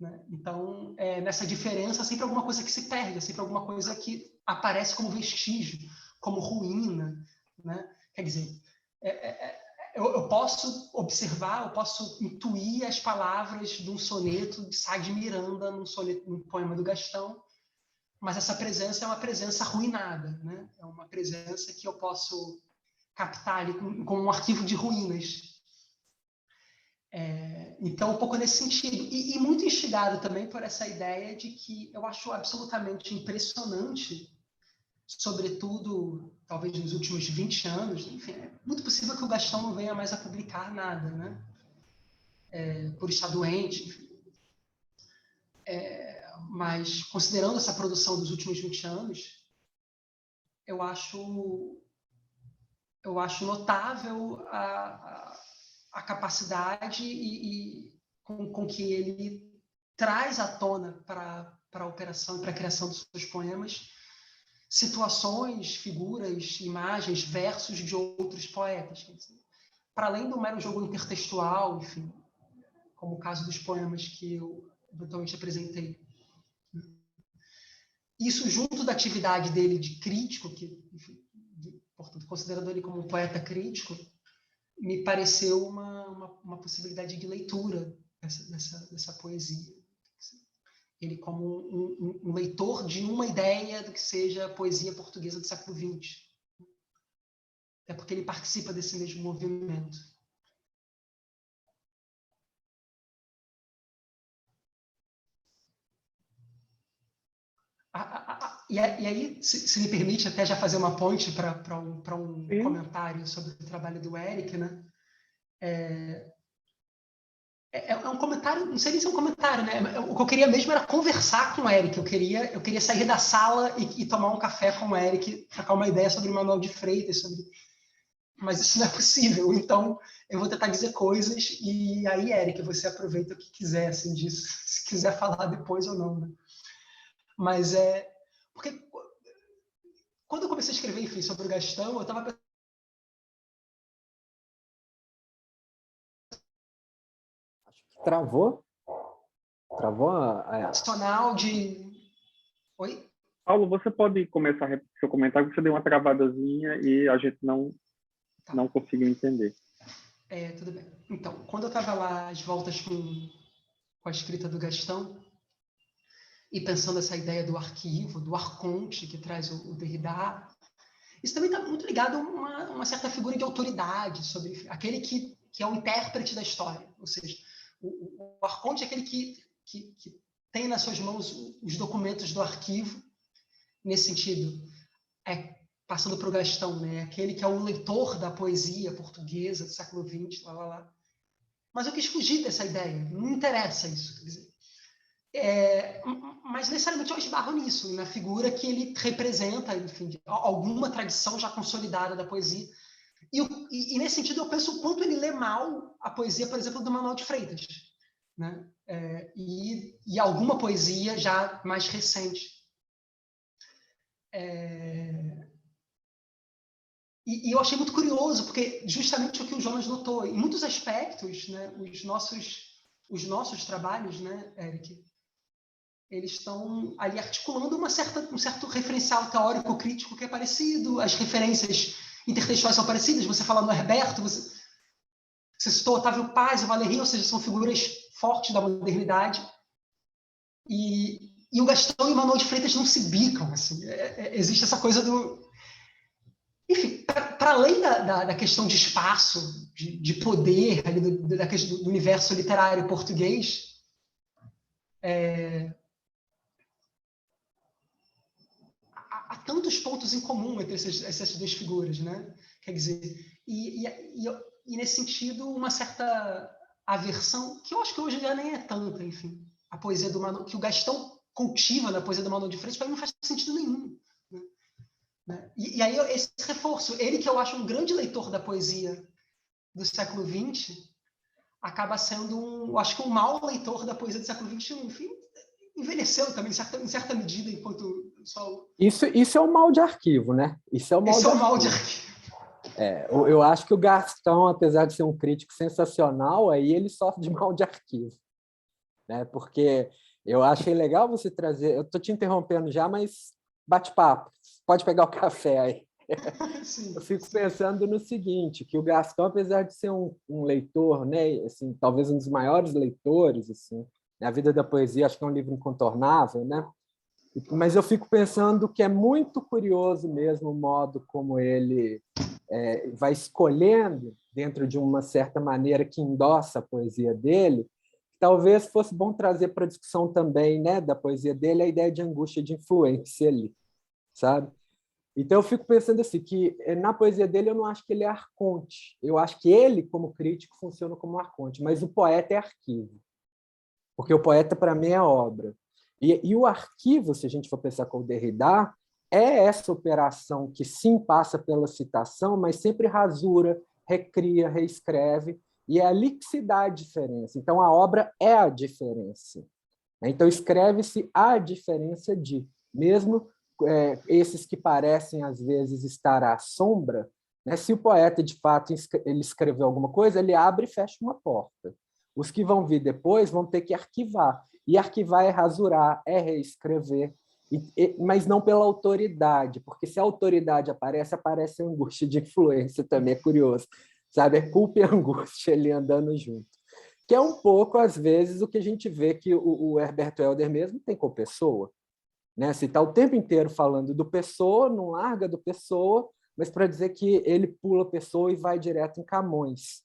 [SPEAKER 1] Né? Então, nessa diferença, sempre alguma coisa que se perde, sempre alguma coisa que aparece como vestígio, como ruína. Né? Quer dizer, eu posso observar, eu posso intuir as palavras de um soneto de Sá de Miranda, num poema do Gastão, mas essa presença é uma presença arruinada. Né? É uma presença que eu posso captar ali como um arquivo de ruínas. Então, um pouco nesse sentido. E muito instigado também por essa ideia de que eu acho absolutamente impressionante, sobretudo, talvez nos últimos 20 anos, enfim, é muito possível que o Gastão não venha mais a publicar nada, né? Por estar doente, enfim. Mas, considerando essa produção dos últimos 20 anos, eu acho notável a capacidade com que ele traz à tona para a operação e para a criação dos seus poemas situações, figuras, imagens, versos de outros poetas. Para além do mero jogo intertextual, enfim, como o caso dos poemas que eu eventualmente apresentei. Isso junto da atividade dele de crítico, enfim, portanto, considerando ele como um poeta crítico, me pareceu uma possibilidade de leitura dessa poesia. Ele como um leitor de uma ideia do que seja a poesia portuguesa do século XX. Até porque ele participa desse mesmo movimento. E aí, se me permite até já fazer uma ponte para um comentário sobre o trabalho do Eric, né? É um comentário, não sei nem se é um comentário, né? O que eu queria mesmo era conversar com o Eric. Eu queria sair da sala e tomar um café com o Eric, trocar uma ideia sobre o Manuel de Freitas, mas isso não é possível. Então, eu vou tentar dizer coisas e aí, Eric, você aproveita o que quiser assim, disso, se quiser falar depois ou não. Né? Mas porque quando eu comecei a escrever, enfim, sobre o Gastão, eu estava
[SPEAKER 4] Travou? Travou
[SPEAKER 1] nacional de... Oi?
[SPEAKER 3] Paulo, você pode começar a repetir seu comentário, porque você deu uma travadazinha e a gente não conseguiu entender.
[SPEAKER 1] Tudo bem. Então, quando eu estava lá às voltas com a escrita do Gastão, e pensando essa ideia do arquivo, do arconte que traz o Derrida, isso também está muito ligado a uma certa figura de autoridade sobre aquele que é o intérprete da história. Ou seja, o arconte é aquele que tem nas suas mãos os documentos do arquivo, nesse sentido, passando para o Gastão, né? Aquele que é o leitor da poesia portuguesa do século XX, lá. Mas eu quis fugir dessa ideia, não me interessa isso. Quer dizer, mas necessariamente eu esbarro nisso, na figura que ele representa, enfim, alguma tradição já consolidada da poesia. E nesse sentido eu penso o quanto ele lê mal a poesia, por exemplo, do Manuel de Freitas, né? E alguma poesia já mais recente. E eu achei muito curioso, porque justamente o que o Jonas notou, em muitos aspectos, né, os nossos trabalhos, né, Eric, eles estão ali articulando um certo referencial teórico-crítico que é parecido, as referências intertextuais são parecidas, você fala no Herberto, você citou Otávio Paz e Valéry, ou seja, são figuras fortes da modernidade, e o Gastão e o Manuel de Freitas não se bicam, assim, existe essa coisa do... Enfim, para para além da questão de espaço, de poder, ali do universo literário português, há tantos pontos em comum entre essas duas figuras, né? Quer dizer, e nesse sentido, uma certa aversão, que eu acho que hoje já nem é tanta, enfim, a poesia do Manuel, que o Gastão cultiva na poesia do Manuel de Freitas, para mim não faz sentido nenhum. Né? E aí, esse reforço, ele que eu acho um grande leitor da poesia do século XX, acaba sendo, eu acho que um mau leitor da poesia do século XXI, enfim, envelheceu também, em certa medida, enquanto só...
[SPEAKER 4] Isso é um mal de arquivo, né? Isso é um mal
[SPEAKER 1] Esse
[SPEAKER 4] de
[SPEAKER 1] é o mal de
[SPEAKER 4] arquivo.
[SPEAKER 1] arquivo.
[SPEAKER 4] Eu acho que o Gastão, apesar de ser um crítico sensacional, aí ele sofre de mal de arquivo, né? Porque eu achei legal você trazer... Eu estou te interrompendo já, mas bate-papo. Pode pegar o café aí.
[SPEAKER 1] Sim,
[SPEAKER 4] eu fico pensando no seguinte, que o Gastão, apesar de ser um leitor, né, assim, talvez um dos maiores leitores, assim, A Vida da Poesia, acho que é um livro incontornável, né? Mas eu fico pensando que é muito curioso mesmo o modo como ele vai escolhendo, dentro de uma certa maneira que endossa a poesia dele. Talvez fosse bom trazer para a discussão também, né, da poesia dele, a ideia de angústia de influência ali, sabe? Então eu fico pensando assim, que na poesia dele eu não acho que ele é arconte. Eu acho que ele, como crítico, funciona como arconte, mas o poeta é arquivo. Porque o poeta, para mim, é obra. E o arquivo, se a gente for pensar com o Derrida, é essa operação que sim passa pela citação, mas sempre rasura, recria, reescreve, e é ali que se dá a diferença. Então a obra é a diferença. Então escreve-se a diferença de, mesmo esses que parecem às vezes estar à sombra, né? Se o poeta de fato ele escreveu alguma coisa, ele abre e fecha uma porta. Os que vão vir depois vão ter que arquivar, e arquivar é rasurar, é reescrever, mas não pela autoridade, porque se a autoridade aparece a angústia de influência também, é curioso, sabe? É culpa e angústia ali andando junto. Que é um pouco, às vezes, o que a gente vê que o Herberto Helder mesmo tem com Pessoa. Né? Se está o tempo inteiro falando do Pessoa, não larga do Pessoa, mas para dizer que ele pula Pessoa e vai direto em Camões.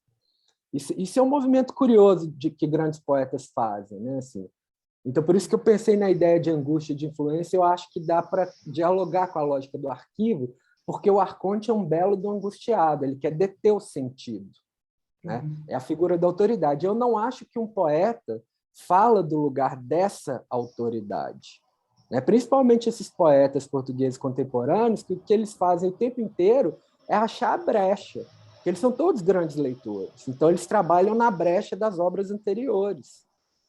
[SPEAKER 4] Isso é um movimento curioso de que grandes poetas fazem. Né? Assim, então, por isso que eu pensei na ideia de angústia de influência, eu acho que dá para dialogar com a lógica do arquivo, porque o arconte é um belo do angustiado, ele quer deter o sentido. Né? É a figura da autoridade. Eu não acho que um poeta fala do lugar dessa autoridade. Né? Principalmente esses poetas portugueses contemporâneos, que o que eles fazem o tempo inteiro é achar a brecha, porque eles são todos grandes leitores, então eles trabalham na brecha das obras anteriores.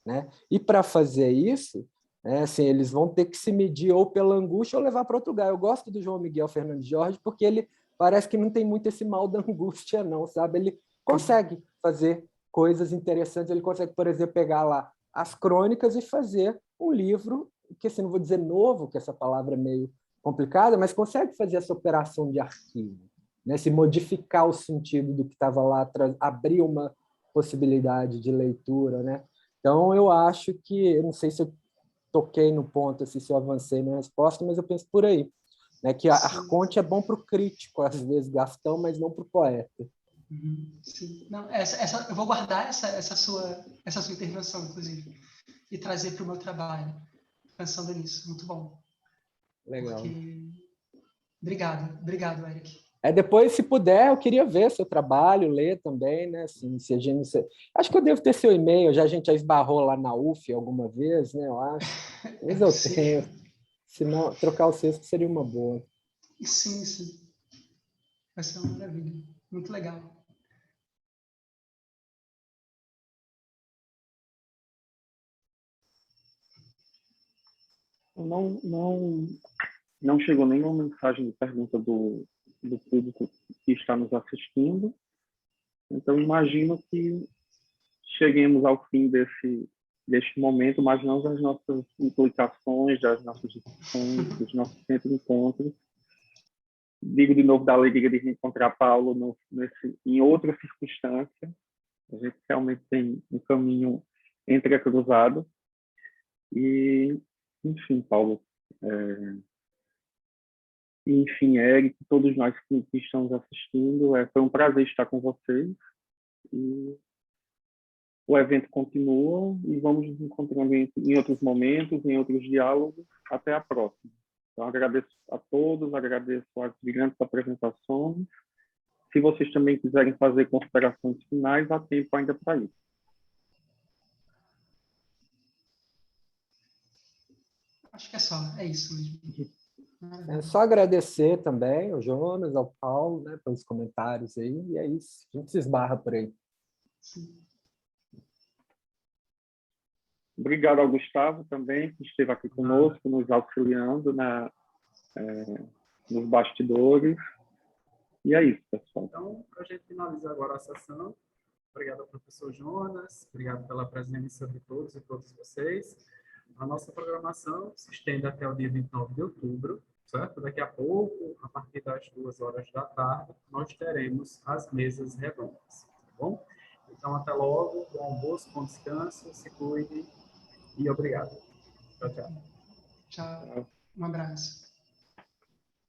[SPEAKER 4] Né? E para fazer isso, assim, eles vão ter que se medir ou pela angústia ou levar para outro lugar. Eu gosto do João Miguel Fernandes Jorge porque ele parece que não tem muito esse mal da angústia, não, sabe? Ele consegue fazer coisas interessantes, ele consegue, por exemplo, pegar lá as crônicas e fazer um livro, que assim, não vou dizer novo, que essa palavra é meio complicada, mas consegue fazer essa operação de arquivo, né? Se modificar o sentido do que estava lá atrás, abrir uma possibilidade de leitura, né? Então, eu acho que, eu não sei se eu toquei no ponto, se eu avancei na resposta, mas eu penso por aí, né? Que a arconte é bom para o crítico, às vezes, Gastão, mas não para o poeta.
[SPEAKER 1] Sim. Não, eu vou guardar essa sua intervenção, inclusive, e trazer para o meu trabalho, pensando nisso. Muito bom.
[SPEAKER 4] Legal.
[SPEAKER 1] Porque... Obrigado, Eric.
[SPEAKER 4] Depois, se puder, eu queria ver seu trabalho, ler também, né? Assim, se a gente... Acho que eu devo ter seu e-mail, a gente já esbarrou lá na UF alguma vez, né? Eu acho. Mas eu tenho. Se não, trocar o seu seria uma boa.
[SPEAKER 1] Sim. Vai ser uma maravilha. Muito legal.
[SPEAKER 3] Não chegou nenhuma mensagem de pergunta do público que está nos assistindo. Então, imagino que cheguemos ao fim deste momento, mas não das nossas implicações, das nossas discussões, dos nossos sempre encontros. Digo de novo da alegria de reencontrar Paulo em outra circunstância. A gente realmente tem um caminho entrecruzado. E, enfim, Paulo, E, enfim, Eric, todos nós que estamos assistindo, foi um prazer estar com vocês. E o evento continua e vamos nos encontrando em outros momentos, em outros diálogos. Até a próxima. Então, agradeço a todos, agradeço as brilhantes apresentações. Se vocês também quiserem fazer considerações finais, há tempo ainda para isso.
[SPEAKER 1] Acho que é só, é isso mesmo.
[SPEAKER 4] É só agradecer também ao Jonas, ao Paulo, né, pelos comentários aí, e é isso. A gente se esbarra por aí.
[SPEAKER 1] Sim.
[SPEAKER 3] Obrigado ao Gustavo também, que esteve aqui conosco, nos auxiliando nos bastidores. E é isso, pessoal.
[SPEAKER 2] Então, para a gente finalizar agora a sessão, obrigado ao professor Jonas, obrigado pela presença de todos e todas vocês. A nossa programação se estende até o dia 29 de outubro, certo? Daqui a pouco, a partir das 2h da tarde, nós teremos as mesas redondas, tá bom? Então, até logo, bom almoço, bom descanso, se cuide e obrigado. Tchau, tchau.
[SPEAKER 1] Tchau. Um abraço.